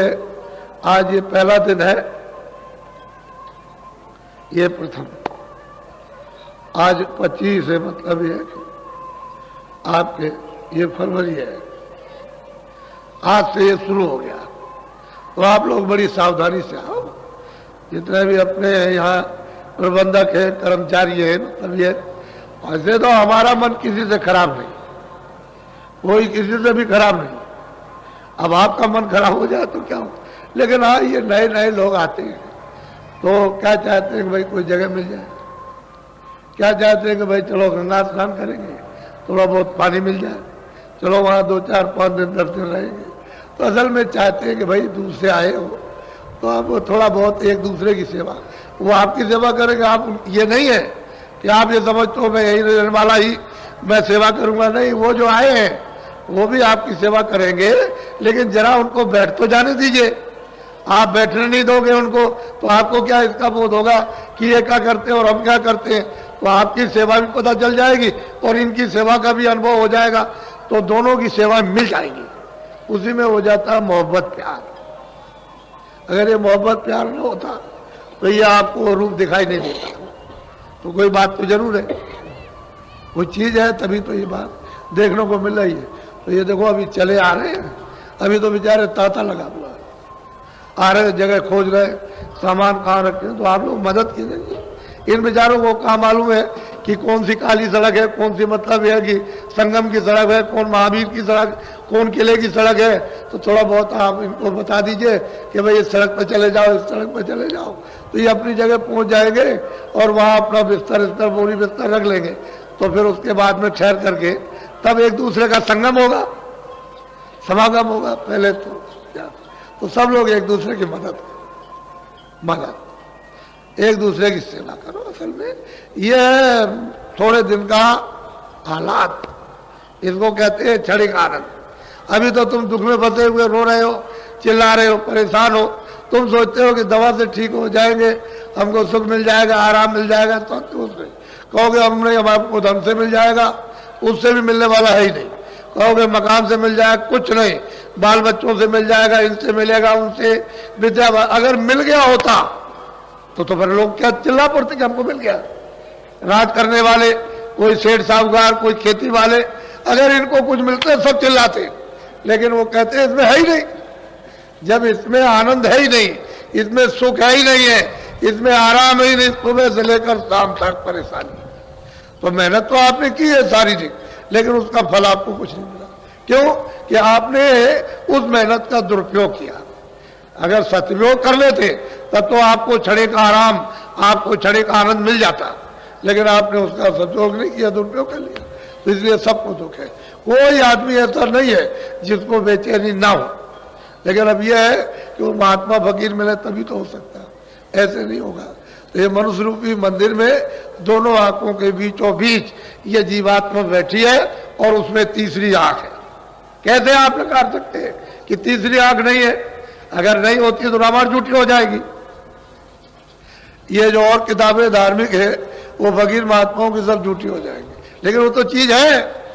आज ये पहला दिन है, ये प्रथम, आज 25 है, मतलब ये कि आपके ये फरवरी है, आज से ये शुरू हो गया। तो आप लोग बड़ी सावधानी से आओ, जितने भी अपने यहाँ प्रबंधक है, कर्मचारी है, मतलब ये ऐसे तो हमारा मन किसी से खराब नहीं, कोई किसी से भी खराब नहीं। अब आपका मन खराब हो जाए तो क्या हो, लेकिन हाँ ये नए नए लोग आते हैं तो क्या चाहते हैं कि भाई कोई जगह मिल जाए, क्या चाहते हैं कि भाई चलो गंगा स्नान करेंगे, थोड़ा बहुत पानी मिल जाए, चलो वहाँ 2, 4, 5 दिन 10 दिन रहेंगे। तो असल में चाहते हैं कि भाई दूर से आए हो तो आप थोड़ा बहुत एक दूसरे की सेवा, वो आपकी सेवा करेंगे। आप ये नहीं है कि आप ये समझते हो मैं यही रहने वाला ही मैं सेवा करूंगा, नहीं, वो जो आए हैं वो भी आपकी सेवा करेंगे, लेकिन जरा उनको बैठ तो जाने दीजिए। आप बैठने नहीं दोगे उनको तो आपको क्या इसका बोध होगा कि ये क्या करते हैं और हम क्या करते हैं। तो आपकी सेवा भी पता चल जाएगी और इनकी सेवा का भी अनुभव हो जाएगा, तो दोनों की सेवा मिल जाएगी। उसी में हो जाता है मोहब्बत प्यार। अगर ये मोहब्बत प्यार न होता तो ये आपको रूप दिखाई नहीं देता। तो कोई बात तो जरूर है, कोई चीज है तभी तो ये बात देखने को मिल रही है। तो ये देखो अभी चले आ रहे हैं, अभी तो बेचारे तांता लगा हुआ है, आ रहे जगह खोज रहे, सामान कहाँ रखे, तो आप लोग मदद कीजिए। इन बेचारों को कहाँ मालूम है कि कौन सी काली सड़क है, कौन सी मतलब है कि संगम की सड़क है, कौन महावीर की सड़क, कौन किले की सड़क है। तो थोड़ा बहुत आप इनको बता दीजिए कि भाई इस सड़क पर चले जाओ, इस सड़क पर चले जाओ, तो ये अपनी जगह पहुंच जाएंगे और वहाँ अपना बिस्तर बोरी बिस्तर रख लेंगे। तो फिर उसके बाद में ठहर करके तब एक दूसरे का संगम होगा, समागम होगा। पहले तो सब लोग एक दूसरे की मदद, एक दूसरे की सेवा करो। असल में ये थोड़े दिन का हालात, इसको कहते हैं क्षणिक आनंद। अभी तो तुम दुख में फंसे हुए रो रहे हो, चिल्ला रहे हो, परेशान हो। तुम सोचते हो कि दवा से ठीक हो जाएंगे, हमको सुख मिल जाएगा, आराम मिल जाएगा। तो कहोगे हमने हमको धन से मिल जाएगा, उससे भी मिलने वाला है ही नहीं। कहोगे मकान से मिल जाएगा, कुछ नहीं। बाल बच्चों से मिल जाएगा, इनसे मिलेगा, उनसे विद्या। अगर मिल गया होता तो फिर लोग क्या चिल्ला पड़ते कि हमको मिल गया। राज करने वाले, कोई सेठ साहूकार, कोई खेती वाले, अगर इनको कुछ मिलते सब चिल्लाते, लेकिन वो कहते हैं इसमें है ही नहीं। जब इसमें आनंद है ही नहीं, इसमें सुख है ही नहीं है, इसमें आराम ही नहीं, सुबह से लेकर शाम तक परेशानी। तो मेहनत तो आपने की है शारीरिक, लेकिन उसका फल आपको कुछ नहीं मिला। क्यों? कि आपने उस मेहनत का दुरुपयोग किया। अगर सदुपयोग कर लेते तब तो आपको क्षणिक आराम, आपको क्षणिक आनंद मिल जाता, लेकिन आपने उसका सदुपयोग नहीं किया, दुरुपयोग कर लिया। तो इसलिए सबको दुख है। कोई आदमी ऐसा नहीं है जिसको बेचैनी ना हो, लेकिन अब यह है कि वो महात्मा फकीर मिले तभी तो हो सकता है, ऐसे नहीं होगा। तो ये मनुष्य रूपी मंदिर में दोनों आंखों के बीचों बीच ये जीवात्मा बैठी है और उसमें तीसरी आंख है। कैसे आप नकार सकते हैं कि तीसरी आंख नहीं है? अगर नहीं होती तो रामायण झूठी हो जाएगी। ये जो और किताबें धार्मिक है वो फकीर महात्माओं की सब झूठी हो जाएंगी, लेकिन वो तो चीज है।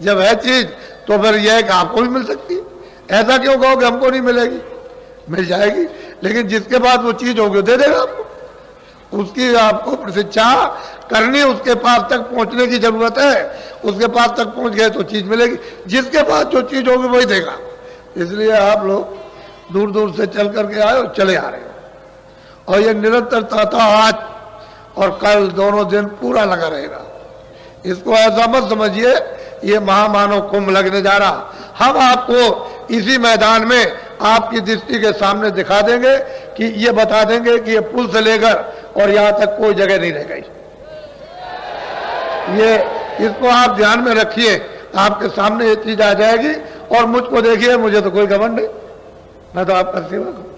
जब है चीज तो फिर यह है कि आपको भी मिल सकती है। ऐसा क्यों कहोगे हमको नहीं मिलेगी? मिल जाएगी, लेकिन जिसके पास वो चीज होगी दे देगा आपको। उसकी आपको प्रतीक्षा करनी, उसके पास तक पहुंचने की जरूरत है। उसके पास तक पहुंच गए तो चीज मिलेगी। जिसके पास जो चीज होगी वही देगा। इसलिए आप लोग दूर दूर से चल करके आए और चले आ रहे हो, और ये निरंतरता था आज और कल, दोनों दिन पूरा लगा रहेगा। इसको ऐसा मत समझिए ये महामानव कुंभ लगने जा रहा। हम आपको इसी मैदान में आपकी दृष्टि के सामने दिखा देंगे कि ये बता देंगे कि ये पुल से लेकर और यहां तक कोई जगह नहीं रह गई। ये इसको आप ध्यान में रखिए, आपके सामने ये चीज आ जाएगी। और मुझको देखिए, मुझे तो कोई घमंड नहीं, मैं तो आपका सेवक हूं,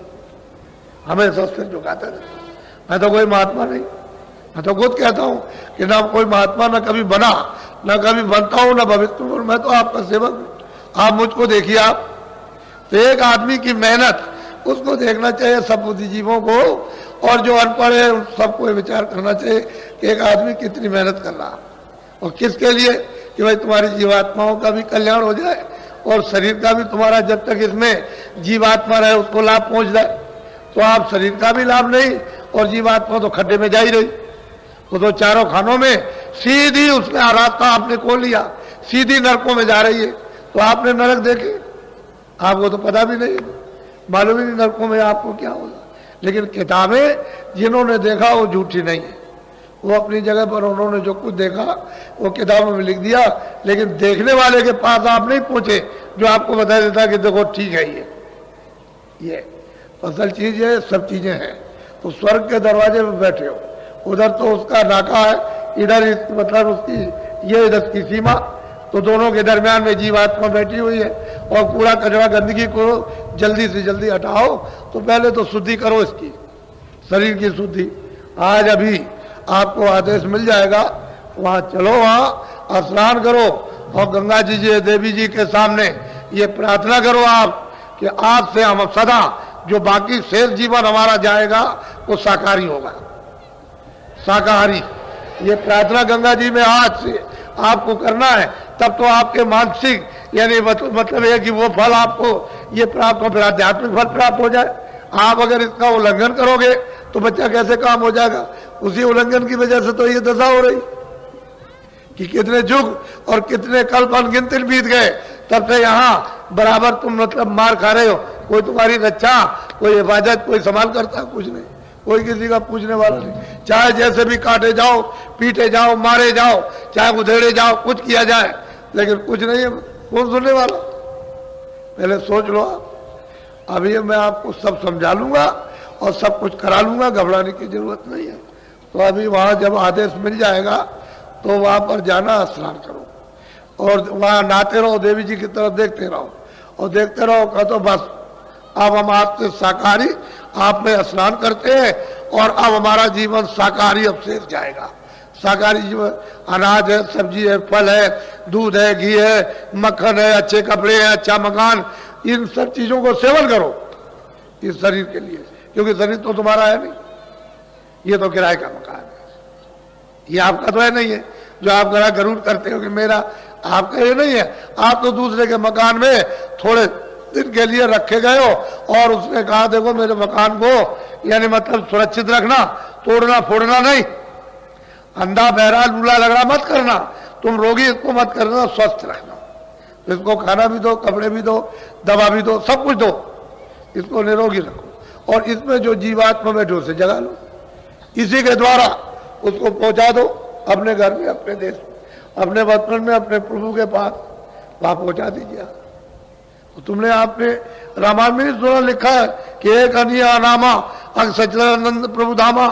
हमेशा सिर झुकाता रहता हूं। मैं तो कोई महात्मा नहीं। मैं तो खुद कहता हूं कि ना कोई महात्मा ना कभी बना, ना कभी बनता हूं, ना भविष्य में। मैं तो आपका सेवक हूं। आप मुझको देखिए। आप तो एक आदमी की मेहनत, उसको देखना चाहिए सब बुद्धिजीवों को, और जो अनपढ़ है उन सबको विचार करना चाहिए कि एक आदमी कितनी मेहनत कर रहा, और किसके लिए? कि भाई तुम्हारी जीवात्माओं का भी कल्याण हो जाए और शरीर का भी तुम्हारा, जब तक इसमें जीवात्मा रहे उसको लाभ पहुंच जाए। तो आप शरीर का भी लाभ नहीं, और जीवात्मा तो खड्डे में जा ही रही। वो तो चारों खानों में सीधी उसने रास्ता आपने खोल लिया, सीधी नरकों में जा रही है। तो आपने नरक देखे? आपको तो पता भी नहीं, मालूम ही नहीं नरकों में आपको क्या होगा। लेकिन किताबें जिन्होंने देखा वो झूठी नहीं है। वो अपनी जगह पर उन्होंने जो कुछ देखा वो किताबों में लिख दिया, लेकिन देखने वाले के पास आप नहीं पहुंचे जो आपको बता देता कि देखो ठीक है ये असल चीज है, सब चीजें हैं। तो स्वर्ग के दरवाजे में बैठे हो, उधर तो उसका नाका है, इधर मतलब उसकी ये इधर की सीमा, तो दोनों के दरमियान में जीवात्मा बैठी हुई है। और कूड़ा कचरा गंदगी को जल्दी से जल्दी हटाओ। तो पहले तो शुद्धि करो इसकी, शरीर की शुद्धि। आज अभी आपको आदेश मिल जाएगा, वहां चलो, वहां स्नान करो और गंगा जी देवी जी के सामने ये प्रार्थना करो आप कि आज से हम सदा जो बाकी शेष जीवन हमारा जाएगा वो शाकाहारी होगा, शाकाहारी। ये प्रार्थना गंगा जी में आज से आपको करना है, तब तो आपके मानसिक यानी मतलब है कि वो फल आपको ये प्राप्त हो, फिर आध्यात्मिक फल प्राप्त हो जाए। आप अगर इसका उल्लंघन करोगे तो बच्चा कैसे काम हो जाएगा? उसी उल्लंघन की वजह से तो ये दशा हो रही कि कितने युग और कितने कल्प अनगिनत बीत गए, तब से यहाँ बराबर तुम मतलब मार खा रहे हो। कोई तुम्हारी रक्षा, कोई हिफाजत, कोई संभाल करता, कुछ नहीं, कोई किसी का पूछने वाला नहीं। चाहे जैसे भी काटे जाओ, पीटे जाओ, मारे जाओ, चाहे उधेड़े जाओ, कुछ किया जाए, लेकिन कुछ नहीं है। कौन सुनने वाला? पहले सोच लो आप। अभी मैं आपको सब समझा लूंगा और सब कुछ करा लूंगा, घबराने की जरूरत नहीं है। तो अभी वहां जब आदेश मिल जाएगा तो वहां पर जाना, स्नान करो और वहां नहाते रहो, देवी जी की तरफ देखते रहो और देखते रहो। कहा तो बस अब हम आपसे शाकाहारी, आप में स्नान करते हैं और अब हमारा जीवन शाकाहारी अब शेष जाएगा, शाकाहारी जीवन, अनाज है, सब्जी है, फल है, दूध है, घी है, मक्खन है, अच्छे कपड़े हैं, अच्छा मकान, इन सब चीजों को सेवन करो इस शरीर के लिए, क्योंकि शरीर तो तुम्हारा है नहीं, ये तो किराए का मकान है, ये आपका तो है नहीं है। जो आप गरूर करते हो कि मेरा, आपका ये नहीं है। आप तो दूसरे के मकान में थोड़े दिन के लिए रखे गए हो और उसने कहा देखो मेरे मकान को यानी मतलब सुरक्षित रखना, तोड़ना फोड़ना नहीं, अंधा बहरा लूला लगड़ा मत करना, तुम रोगी इसको मत करना, स्वस्थ रखना, इसको खाना भी दो, कपड़े भी दो, दवा भी दो, सब कुछ दो, इसको निरोगी रखो और इसमें जो जीवात्मा बैठे उसे जगा लो, इसी के द्वारा उसको पहुंचा दो अपने घर में, अपने देश में, अपने वतन में, अपने प्रभु के पास, वहां पहुंचा दीजिए। तो तुमने आपने रामायण में सुना लिखा है कि एक अनिया नामा अंग सचिदानंद प्रभु धामा,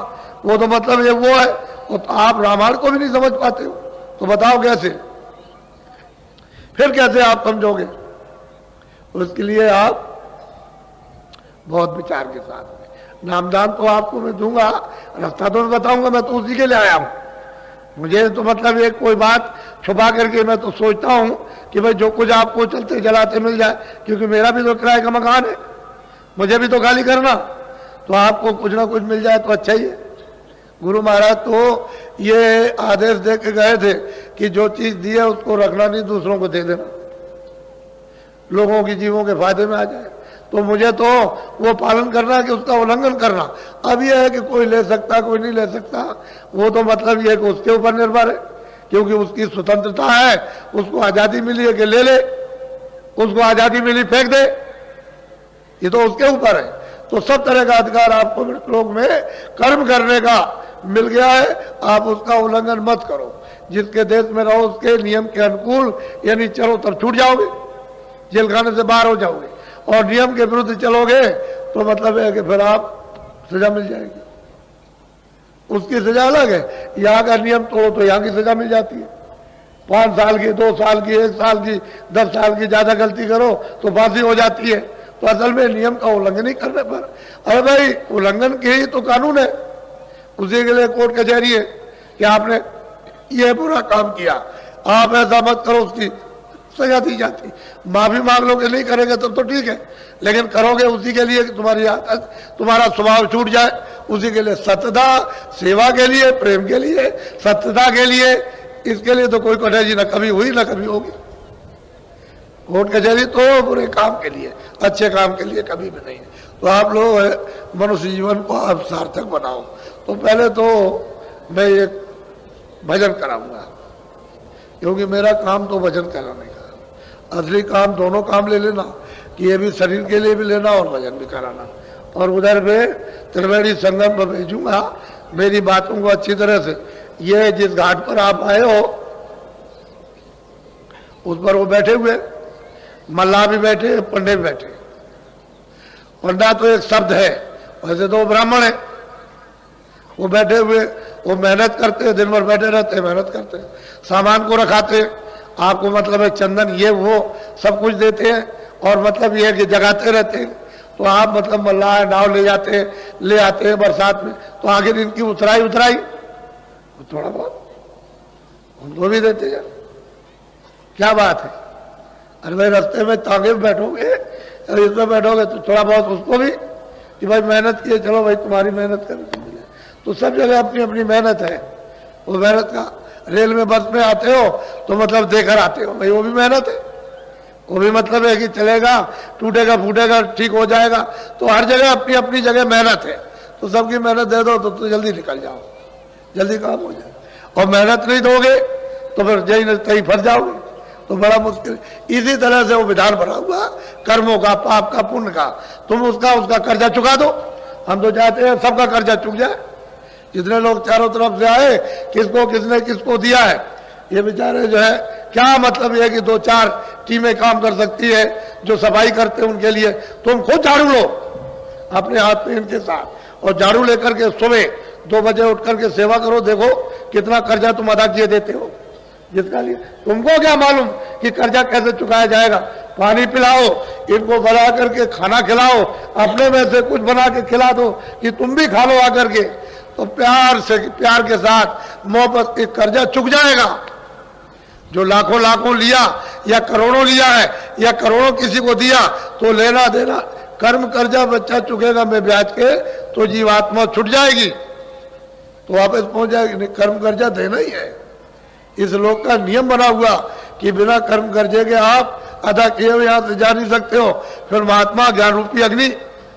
वो तो मतलब ये वो है, और तो आप रामायण को भी नहीं समझ पाते हो, तो बताओ कैसे, फिर कैसे आप समझोगे? उसके लिए आप बहुत विचार के साथ में, नामदान तो आपको मैं दूंगा, रास्ता तो मैं बताऊंगा, मैं तो उसी के लिए आया हूं। मुझे तो मतलब एक कोई बात छुपा करके मैं तो सोचता हूं कि भाई जो कुछ आपको चलते जलाते मिल जाए, क्योंकि मेरा भी तो किराए का मकान है, मुझे भी तो खाली करना, तो आपको कुछ ना कुछ मिल जाए तो अच्छा ही है। गुरु महाराज तो ये आदेश दे के गए थे कि जो चीज दी है उसको रखना नहीं, दूसरों को दे देना, लोगों की जीवों के फायदे में आ जाए। तो मुझे तो वो पालन करना है कि उसका उल्लंघन करना। अब यह है कि कोई ले सकता कोई नहीं ले सकता, वो तो मतलब ये है कि उसके ऊपर निर्भर है, क्योंकि उसकी स्वतंत्रता है, उसको आजादी मिली है कि ले ले, उसको आजादी मिली फेंक दे, ये तो उसके ऊपर है। तो सब तरह का अधिकार आपको मृतलोक में कर्म करने का मिल गया है, आप उसका उल्लंघन मत करो। जिसके देश में रहो उसके नियम के अनुकूल यानी चलो तब छूट जाओगे, जेल खाने से बाहर हो जाओगे, और नियम के विरुद्ध चलोगे तो मतलब है कि फिर आप सजा मिल जाएगी, उसकी सजा अलग है। यहाँ का नियम तोड़ो तो यहाँ की सजा मिल जाती है, 5 साल की, 2 साल की, 1 साल की, 10 साल की, ज्यादा गलती करो तो फांसी हो जाती है। तो असल में नियम का उल्लंघन ही करने पर, अरे भाई उल्लंघन के ही तो कानून है, उसी के लिए कोर्ट कचहरी है कि आपने ये बुरा काम किया, आप ऐसा मत करो, उसकी सजा दी जाती। माफी मांग लोगे नहीं करेंगे तो ठीक है, लेकिन करोगे उसी के लिए कि तुम्हारी आदत, तुम्हारा स्वभाव छूट जाए, उसी के लिए सत्यता, सेवा के लिए, प्रेम के लिए, सत्यता के लिए, इसके लिए तो कोई कटौती न कभी हुई न कभी होगी। कोर्ट कचहरी तो बुरे काम के लिए, अच्छे काम के लिए कभी भी नहीं है। तो आप लोग मनुष्य जीवन को आप सार्थक बनाओ। तो पहले तो मैं एक भजन कराऊंगा, क्योंकि मेरा काम तो भजन कराने का, असली काम दोनों काम ले लेना, कि ये भी शरीर के लिए भी लेना और भजन भी कराना। और उधर पे त्रिवेणी संगम पर भेजूंगा मेरी बातों को अच्छी तरह से। ये जिस घाट पर आप आए हो उस पर वो बैठे हुए, मल्लाह भी बैठे, पंडे भी बैठे। पंडा तो एक शब्द है, वैसे तो वो ब्राह्मण है, वो बैठे हुए, वो मेहनत करते हैं, दिन भर बैठे रहते हैं, मेहनत करते हैं, सामान को रखाते हैं, आपको मतलब है चंदन ये वो सब कुछ देते हैं, और मतलब ये है कि जगाते रहते हैं। तो आप मतलब मल्लाह नाव ले जाते हैं, ले आते हैं बरसात में, तो आखिर इनकी उतराई तो थोड़ा बहुत उनको भी देते हैं, क्या बात है। अरे भाई रास्ते में तांगे में बैठोगे, इसमें बैठोगे तो थोड़ा बहुत उसको भी कि भाई मेहनत किए, चलो भाई तुम्हारी मेहनत करनी मिले। तो सब जगह अपनी अपनी मेहनत है, वो मेहनत का। रेल में बस में आते हो तो मतलब देकर आते हो, भाई वो भी मेहनत है, वो भी मतलब है कि चलेगा, टूटेगा फूटेगा ठीक हो जाएगा। तो हर जगह अपनी अपनी जगह मेहनत है, तो सबकी मेहनत दे दो तो जल्दी निकल जाओ, जल्दी काम हो जाए। और मेहनत नहीं दोगे तो फिर जही तही फंस जाओगे, तो बड़ा मुश्किल। इसी तरह से वो विधान बना हुआ कर्मों का, पाप का, पुण्य का, तुम उसका कर्जा चुका दो। हम तो चाहते हैं सबका कर्जा चुक जाए। जितने लोग चारों तरफ से आए, किसको किसने किसको दिया है, ये बेचारे जो है क्या मतलब ये कि 2-4 टीमें काम कर सकती है जो सफाई करते हैं उनके लिए। तुम खुद झाड़ू लो अपने हाथ में इनके साथ, और झाड़ू लेकर के सुबह 2 बजे उठ करके सेवा करो, देखो कितना कर्जा तुम अदा किए देते हो। जिसका लिए तुमको क्या मालूम कि कर्जा कैसे चुकाया जाएगा। पानी पिलाओ, इनको बना करके खाना खिलाओ, अपने में से कुछ बना के खिला दो कि तुम भी खा लो आकर के। तो प्यार के साथ मोहब्बत के कर्जा चुक जाएगा। जो लाखों लाखों लिया या करोड़ों लिया है या करोड़ों किसी को दिया तो लेना देना कर्म कर्जा बच्चा चुकेगा में ब्याज के, तो जीवात्मा छूट जाएगी, तो वापस पहुंच जाएगी। नहीं, कर्म कर्जा देना ही है। इस लोक का नियम बना हुआ कि बिना कर्म कर्जे के आप अदा किए हुए यहां से जा नहीं सकते हो। फिर महात्मा ज्ञान रूपी अग्नि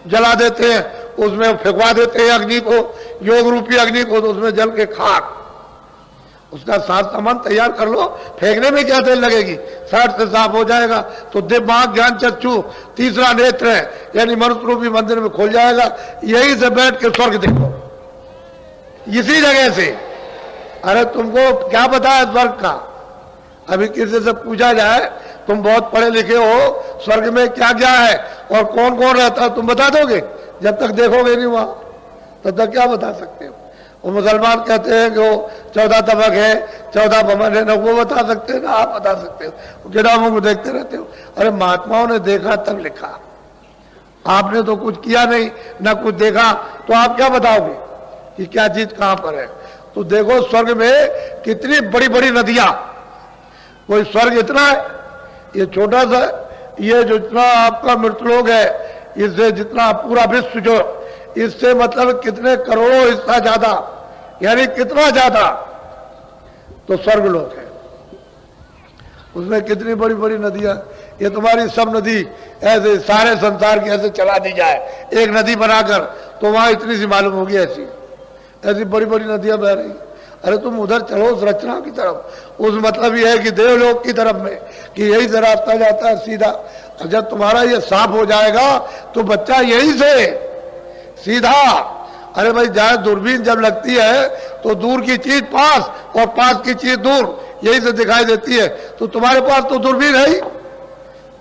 जला देते हैं, उसमें फेंकवा देते हैं अग्नि को, योग रूपी अग्नि को, तो उसमें जल के खाक। उसका साथ सामान तैयार कर लो, फेंकने में क्या देर लगेगी, 60 से साफ हो जाएगा। तो दिमाग ज्ञान चक्षु तीसरा नेत्र है यानी मनुष्य रूपी मंदिर में खोल जाएगा। यही से बैठ के स्वर्ग देखो, इसी जगह से। अरे तुमको क्या पता है स्वर्ग का? अभी किसी से पूछा जाए तुम बहुत पढ़े लिखे हो, स्वर्ग में क्या क्या है और कौन कौन रहता है, तुम बता दोगे? जब तक देखोगे नहीं वहां तब तक क्या बता सकते हो? वो मुसलमान कहते हैं कि वो 14 तबक है, 14 भवन है, ना वो बता सकते हैं ना आप बता सकते हो, किताबों को देखते रहते हो। अरे महात्माओं ने देखा तब लिखा, आपने तो कुछ किया नहीं ना कुछ देखा, तो आप क्या बताओगे कि क्या चीज कहां पर है? तो देखो स्वर्ग में कितनी बड़ी बड़ी नदियां, कोई स्वर्ग इतना है, ये छोटा सा, ये जो इतना आपका मृतलोक है, इससे जितना पूरा विश्व जो, इससे मतलब कितने करोड़ों हिस्सा ज्यादा, यानी कितना ज्यादा तो स्वर्गलोक है। उसमें कितनी बड़ी बड़ी नदियां, ये तुम्हारी सब नदी ऐसे सारे संसार की ऐसे चला दी जाए एक नदी बनाकर, तो वहां इतनी सी मालूम होगी, ऐसी ऐसी बड़ी बड़ी नदियां बह रही। अरे तुम उधर चलो उस रचना की तरफ, उस मतलब ये है कि देवलोक की तरफ में, कि यही से रास्ता जाता है सीधा। जब तुम्हारा ये साफ हो जाएगा तो बच्चा यही से सीधा, अरे भाई जहां दूरबीन जब लगती है तो दूर की चीज पास और पास की चीज दूर, यही से दिखाई देती है। तो तुम्हारे पास तो दूरबीन है ही।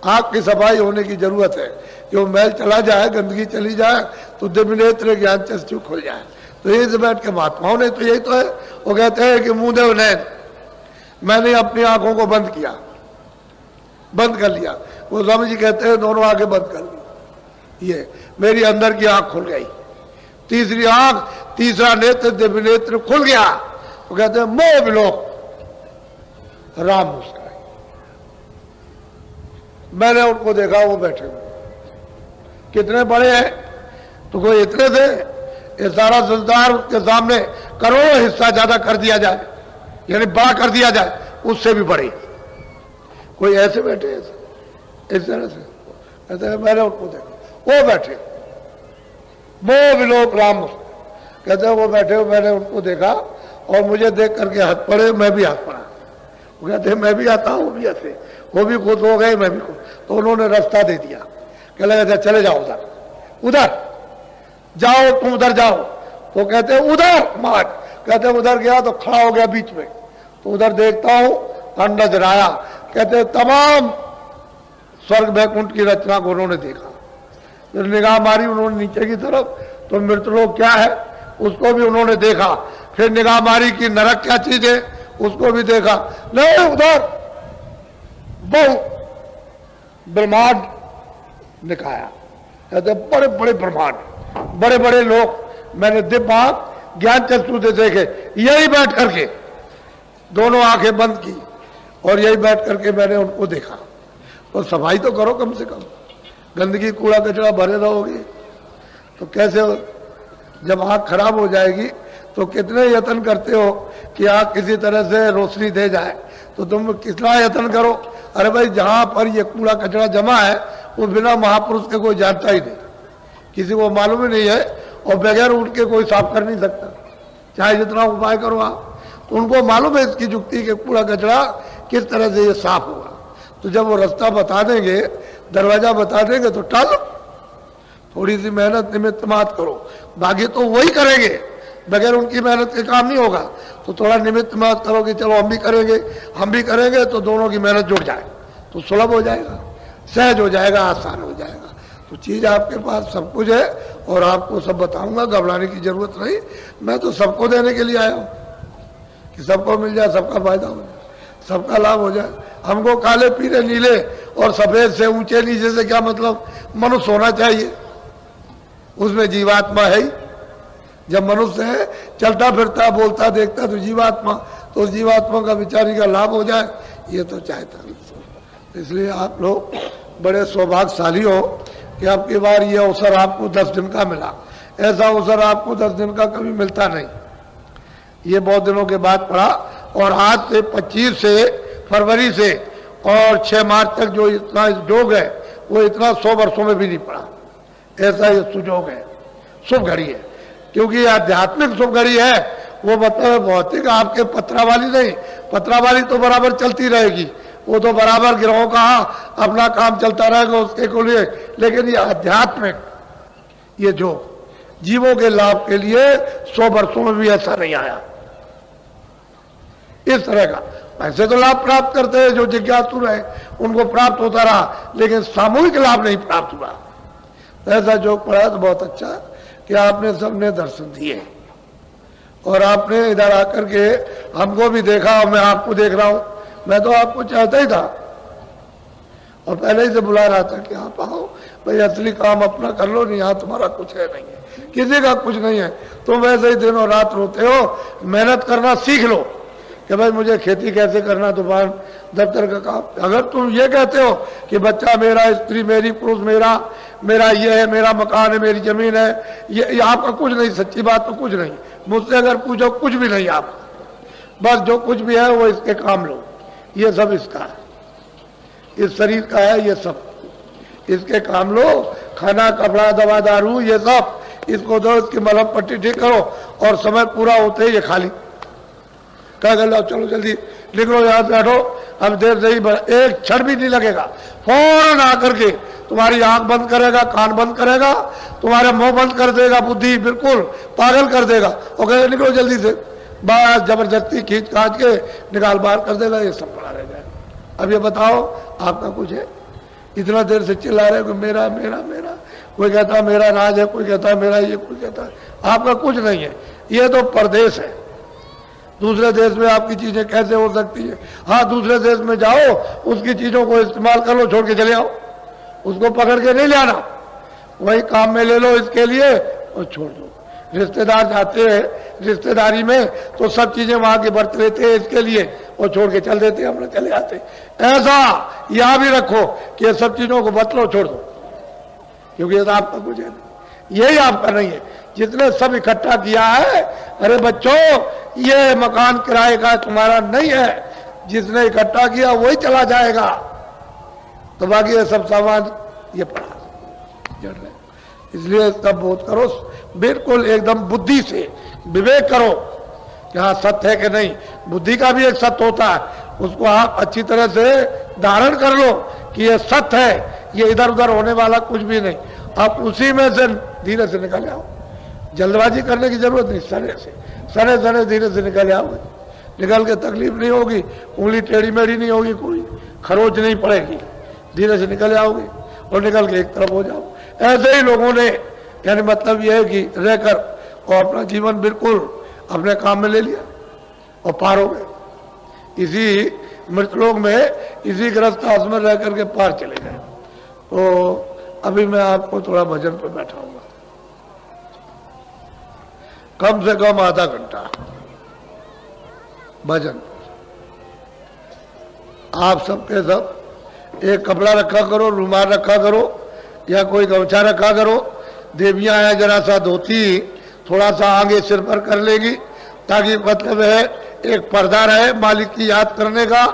आंख की सफाई होने की जरूरत है कि वो मैल चला जाए, गंदगी चली जाए, तो दिव्य नेत्र ज्ञान चक्षु खुल जाए। तो यही से बैठ के महात्माओं ने तो यही तो है, वो कहते हैं कि मुंह देव नैन, मैंने अपनी आंखों को बंद किया, बंद कर लिया। वो स्वामी जी कहते हैं दोनों आंखें बंद कर ली, ये मेरी अंदर की आंख खुल गई, तीसरी आंख, तीसरा नेत्र दिव्य नेत्र खुल गया। वो कहते हैं मोह विलोक राम मुस्काए। मैंने उनको देखा, वो बैठे हुए कितने बड़े हैं, तो कोई इतने थे, ये सारा संसार उसके सामने करोड़ों हिस्सा ज्यादा कर दिया जाए, यानी बड़ा कर दिया जाए, उससे भी बड़े। कोई ऐसे बैठे, ऐसे इस तरह से कहते मैंने उनको देखा, वो बैठे मोह विलोक राम मुस्काए। कहते हैं वो बैठे हो, मैंने उनको देखा और मुझे देख करके हंस पड़े, मैं भी हंस पड़ा। वो कहते हैं मैं भी आता हूँ, वो भी ऐसे, वो भी खुश हो गए, मैं भी खुश। तो उन्होंने रास्ता दे दिया, कह लगा चले जाओ उधर, उधर जाओ, तुम उधर जाओ। तो कहते हैं उधर मार्ग, कहते हैं उधर गया तो खड़ा हो गया बीच में, तो उधर देखता हूं अंडा जराया। कहते हैं तमाम स्वर्ग वैकुंठ की रचना को उन्होंने देखा, फिर निगाह मारी उन्होंने नीचे की तरफ, तो मृतलोक क्या है उसको भी उन्होंने देखा, फिर निगाह मारी कि नरक क्या चीज है उसको भी देखा। नहीं उधर बहु ब्रह्मांड दिखाया, कहते बड़े बड़े ब्रह्मांड, बड़े बड़े लोग, मैंने दिव्य ज्ञान चक्षु से देखे, यही बैठ करके दोनों आंखें बंद की और यही बैठ करके मैंने उनको देखा। तो सफाई तो करो कम से कम, गंदगी कूड़ा कचरा भरे रहोगे तो कैसे हो? जब आंख खराब हो जाएगी तो कितने यत्न करते हो कि आंख किसी तरह से रोशनी दे जाए, तो तुम कितना यत्न करो। अरे भाई जहां पर ये कूड़ा कचरा जमा है वो बिना महापुरुष के कोई जानता ही नहीं, किसी को मालूम ही नहीं है, और बगैर उनके कोई साफ कर नहीं सकता, चाहे जितना उपाय करो आप। तो उनको मालूम है इसकी जुक्ति के कूड़ा कचरा किस तरह से ये साफ होगा। तो जब वो रास्ता बता देंगे, दरवाजा बता देंगे तो टालो, थोड़ी सी मेहनत निमित्त मात करो, बाकी तो वही करेंगे, बगैर उनकी मेहनत के काम नहीं होगा। तो थोड़ा निमित्त मात करो कि चलो हम भी करेंगे, तो दोनों की मेहनत जुड़ जाए तो सुलभ हो जाएगा, सहज हो जाएगा, आसान हो जाएगा। तो चीज आपके पास सब कुछ है और आपको सब बताऊंगा, घबराने की जरूरत नहीं। मैं तो सबको देने के लिए आया हूं कि सबको मिल जाए, सबका फायदा हो जाए, सबका लाभ हो जाए। हमको काले पीले नीले और सफेद से ऊंचे नीचे से क्या मतलब, मनुष्य होना चाहिए, उसमें जीवात्मा है ही, जब मनुष्य है, चलता फिरता बोलता देखता तो जीवात्मा, तो उस जीवात्मा का बेचारी का लाभ हो जाए, ये तो चाहता नहीं। इसलिए आप लोग बड़े सौभाग्यशाली हो कि आपकी बार ये अवसर आपको 10 दिन का मिला। ऐसा अवसर आपको 10 दिन का कभी मिलता नहीं। ये बहुत दिनों के बाद पड़ा, और आज से 25 से फरवरी से और 6 मार्च तक जो इतना योग है वो इतना 100 वर्षों में भी नहीं पड़ा। ऐसा ये सुयोग है, शुभ घड़ी है, क्योंकि आध्यात्मिक शुभ घड़ी है। वो मतलब भौतिक आपके पत्रा वाली नहीं, पत्रा वाली तो बराबर चलती रहेगी, वो तो बराबर गिरोह का अपना काम चलता रहेगा उसके को लिए। लेकिन ये आध्यात्मिक, ये जो जीवों के लाभ के लिए 100 वर्षों में भी ऐसा नहीं आया। इस तरह का ऐसे तो लाभ प्राप्त करते हैं जो जिज्ञासु रहे, उनको प्राप्त होता रहा, लेकिन सामूहिक लाभ नहीं प्राप्त हुआ। ऐसा जो पड़ा तो बहुत अच्छा कि आपने सबने दर्शन दिए, और आपने इधर आकर के हमको भी देखा, और मैं आपको देख रहा हूं। मैं तो आपको चाहता ही था और पहले ही से बुला रहा था कि आप आओ भाई, असली काम अपना कर लो, नहीं यहाँ तुम्हारा कुछ है नहीं है, किसी का कुछ नहीं है। तुम वैसे ही दिन और रात रोते हो, मेहनत करना सीख लो कि भाई मुझे खेती कैसे करना, दुकान दफ्तर का काम। अगर तुम ये कहते हो कि बच्चा मेरा, स्त्री मेरी, पुरुष मेरा, मेरा ये है, मेरा मकान है, मेरी जमीन है, ये आपका कुछ नहीं, सच्ची बात तो कुछ नहीं। मुझसे अगर पूछो कुछ भी नहीं, आप बस जो कुछ भी है वो इसके काम लो, ये सब इसका है, इस शरीर का है, ये सब इसके काम लो। खाना, कपड़ा, दवा, दारू, ये सब इसको दो, इसकी मलहम पट्टी ठीक करो, और समय पूरा होते ही ये खाली क्या कर लो, चलो जल्दी निकलो यहाँ से, हटो, अब देर से ही, एक क्षण भी नहीं लगेगा। फौरन आकर के तुम्हारी आंख बंद करेगा, कान बंद करेगा, तुम्हारे मुंह बंद कर देगा, बुद्धि बिल्कुल पागल कर देगा, और कहेगा निकलो जल्दी से, बस जबरदस्ती खींच कांच के निकाल बाहर कर देगा, ये सब पड़ा रह जाए। अब ये बताओ आपका कुछ है? इतना देर से चिल्ला रहे हो कि मेरा मेरा मेरा, कोई कहता मेरा राज है, कोई कहता मेरा ये, कोई कहता आपका कुछ नहीं है। ये तो परदेश है, दूसरे देश में आपकी चीजें कैसे हो सकती है? हाँ, दूसरे देश में जाओ, उसकी चीजों को इस्तेमाल कर लो, छोड़ के चले आओ, उसको पकड़ के नहीं ले आना, वही काम में ले लो इसके लिए और छोड़ दो। रिश्तेदार जाते हैं रिश्तेदारी में तो सब चीजें वहां के बरत लेते हैं इसके लिए, और छोड़ के चल देते हैं, अपने चले आते। ऐसा यहां भी रखो कि ये सब चीजों को बतलो, छोड़ दो, क्योंकि ये तो आपका कुछ है, यही आपका नहीं है। जितने सब इकट्ठा किया है, अरे बच्चों ये मकान किराए का तुम्हारा नहीं है, जिसने इकट्ठा किया वही चला जाएगा, तो बाकी ये सब सामान ये पड़ा जड़ रहे। इसलिए इसका बोध करो, बिल्कुल एकदम बुद्धि से विवेक करो कि हाँ सत्य है कि नहीं। बुद्धि का भी एक सत्य होता है, उसको आप अच्छी तरह से धारण कर लो कि ये सत्य है, ये इधर उधर होने वाला कुछ भी नहीं। आप उसी में से धीरे से निकल आओ, जल्दबाजी करने की जरूरत नहीं, सने सने धीरे से निकल आओगे, निकल के तकलीफ नहीं होगी, उंगली टेढ़ी मेढ़ी नहीं होगी, कोई खरोच नहीं पड़ेगी, धीरे से निकल आओगे और निकल के एक तरफ हो जाओ। ऐसे ही लोगों ने, यानी मतलब यह है कि रहकर और अपना जीवन बिल्कुल अपने काम में ले लिया और पार हो गए। इसी मृतलोक में, इसी ग्रस्त में रह करके पार चले गए। तो अभी मैं आपको थोड़ा भजन पर बैठाऊंगा, कम से कम आधा घंटा भजन। आप सबके सब एक कपड़ा रखा करो, रुमाल रखा करो, या कोई गमछा रखा करो। देवियां हैं, जरा सा धोती थोड़ा सा आगे सिर पर कर लेगी, ताकि मतलब है एक पर्दा रहे मालिक की याद करने का,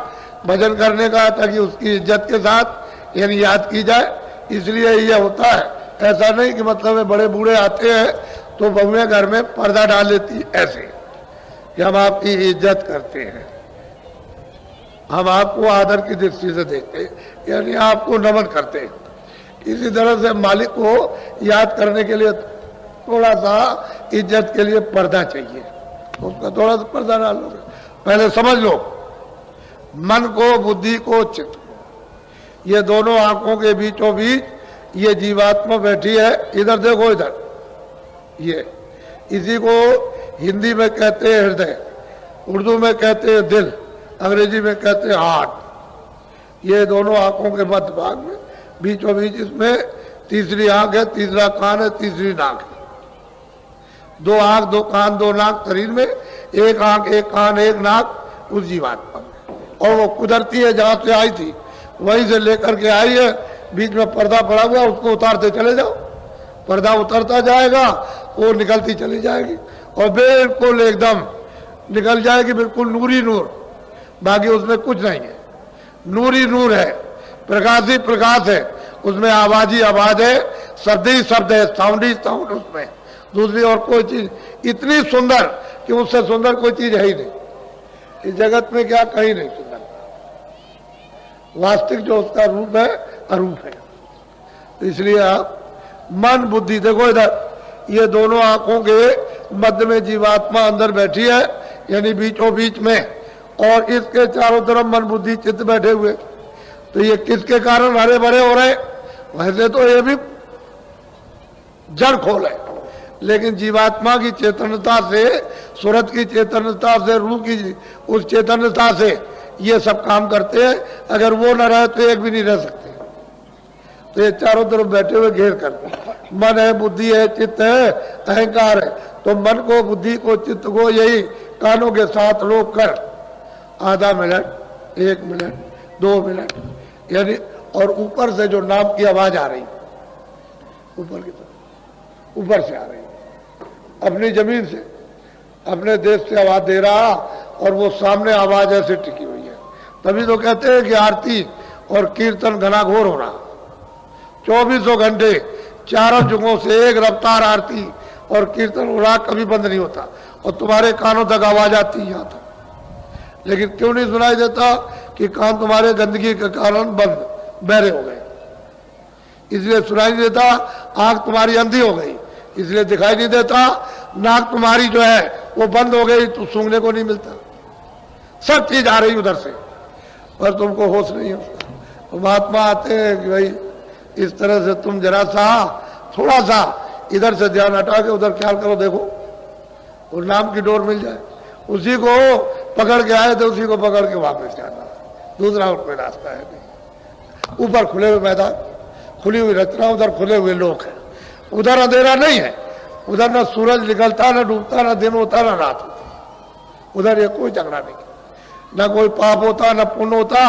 भजन करने का, ताकि उसकी इज्जत के साथ यानी याद की जाए। इसलिए यह होता है, ऐसा नहीं कि मतलब है बड़े बूढ़े आते हैं तो बहुएं घर में पर्दा डाल लेती, ऐसे कि हम आपकी इज्जत करते हैं, हम आपको आदर की दृष्टि से देखते हैं, यानी आपको नमन करते हैं। इसी तरह से मालिक को याद करने के लिए थोड़ा सा इज्जत के लिए पर्दा चाहिए, उसका थोड़ा सा पर्दा डालोगे। पहले समझ लो, मन को, बुद्धि को, चित्त को, ये दोनों आंखों के बीचों बीच ये जीवात्मा बैठी है। इधर देखो, इधर, ये इसी को हिंदी में कहते हैं हृदय, उर्दू में कहते हैं दिल, अंग्रेजी में कहते हैं हार्ट। ये दोनों आंखों के मध्य भाग में बीचों बीच इसमें तीसरी आंख है, तीसरा कान है, तीसरी नाक है। दो आंख, दो कान, दो नाक शरीर में, एक आंख, एक कान, एक नाक उस जीवात्मा में। और वो कुदरती है, जहां से आई थी वहीं से लेकर के आई है। बीच में पर्दा पड़ा हुआ, उसको उतारते चले जाओ, पर्दा उतरता जाएगा, वो निकलती चली जाएगी और बिल्कुल एकदम निकल जाएगी, बिल्कुल नूरी नूर, बाकी उसमें कुछ नहीं है, नूरी नूर है, प्रकाश ही प्रकाश है, उसमें आवाज ही आवाज है, शब्द ही शब्द है, साउंड ही साउंड उसमें, दूसरी और कोई चीज इतनी सुंदर कि उससे सुंदर कोई चीज है ही नहीं इस जगत में, क्या कहीं नहीं सुंदर। वास्तविक जो उसका रूप है अरूप है। तो इसलिए आप मन बुद्धि, देखो इधर ये दोनों आंखों के मध्य में जीवात्मा अंदर बैठी है, यानी बीचों बीच में, और इसके चारों तरफ मन बुद्धि चित्त बैठे हुए। तो ये किसके कारण हरे भरे हो रहे? वैसे तो ये भी जड़ खोल है, लेकिन जीवात्मा की चेतनता से, सूरत की चेतनता से, रूह की उस चेतनता से ये सब काम करते हैं। अगर वो न रहे तो एक भी नहीं रह सकते। तो ये चारों तरफ बैठे हुए घेर करते, मन है, बुद्धि है, चित्त है, अहंकार है। तो मन को, बुद्धि को, चित्त को यही कानों के साथ रोक कर आधा मिनट, 1 मिनट, 2 मिनट, यानी, और ऊपर से जो नाम की आवाज आ रही, ऊपर की तरफ, ऊपर से आ रही, अपनी जमीन से, अपने देश से आवाज दे रहा, और वो सामने आवाज ऐसे टिकी हुई है। तभी तो कहते हैं कि आरती और कीर्तन घनाघोर हो रहा, 24 घंटे चारों जुगों से एक रफ्तार आरती और कीर्तन हो रहा, कभी बंद नहीं होता, और तुम्हारे कानों तक आवाज आती है यहाँ तक। लेकिन क्यों नहीं सुनाई देता? कि कान तुम्हारे गंदगी के कारण बंद, बहरे हो गए, इसलिए सुनाई नहीं देता। आंख तुम्हारी अंधी हो गई, इसलिए दिखाई नहीं देता। नाक तुम्हारी जो है वो बंद हो गई, तो सूंघने को नहीं मिलता। सब चीज आ रही उधर से, पर तुमको होश नहीं होता। तो महात्मा आते हैं कि भाई इस तरह से तुम जरा सा, थोड़ा सा इधर से ध्यान हटा के उधर ख्याल करो, देखो और नाम की डोर मिल जाए। उसी को पकड़ के आए थे, उसी को पकड़ के वापस जाना, दूसरा और कोई रास्ता है नहीं। ऊपर खुले हुए मैदान, खुली हुई रचना, उधर खुले हुए लोग हैं, उधर अंधेरा नहीं है, उधर ना सूरज निकलता, ना डूबता, ना दिन होता, ना रात होती। उधर ये कोई झगड़ा नहीं, ना कोई पाप होता, ना पुण्य होता,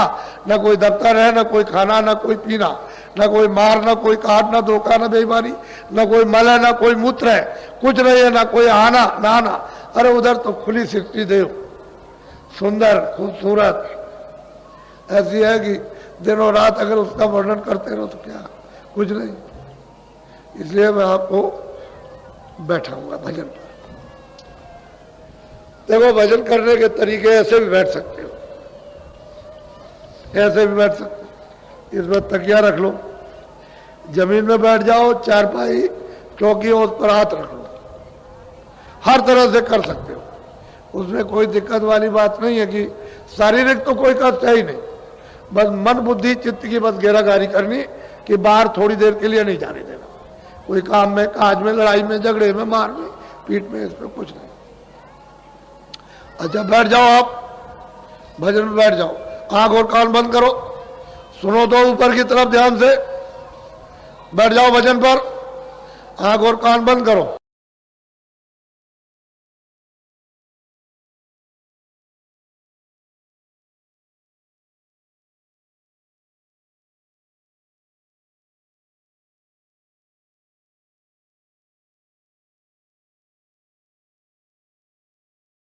ना कोई दफ्तर है, ना कोई खाना, ना कोई पीना, ना कोई मार, ना कोई काट, ना धोखा, ना बेईमानी, ना कोई मल है, ना कोई मूत्र है, कुछ नहीं है, ना कोई आना ना आना। अरे उधर तो खुली सृष्टि देव, सुंदर, खूबसूरत, ऐसी है कि दिनों रात अगर उसका वर्णन करते रहो तो क्या, कुछ नहीं। इसलिए मैं आपको बैठाऊंगा भजन पर। देखो, भजन करने के तरीके ऐसे भी बैठ सकते हो, ऐसे भी बैठ सकते हो। इसमें तकिया रख लो, जमीन में बैठ जाओ, चारपाई, चौकी हो, उस पर हाथ रख लो, हर तरह से कर सकते हो। उसमें कोई दिक्कत वाली बात नहीं है कि शारीरिक तो कोई कष्ट है ही नहीं, बस मन बुद्धि चित्त की बस घेराघारी करनी कि बाहर थोड़ी देर के लिए नहीं जाने देना, कोई काम में, काज में, लड़ाई में, झगड़े में, मार में, पीठ में, इसमें कुछ नहीं। अच्छा, बैठ जाओ, आप भजन में बैठ जाओ, आंख और कान बंद करो, सुनो तो ऊपर की तरफ ध्यान से, बैठ जाओ भजन पर, आंख और कान बंद करो।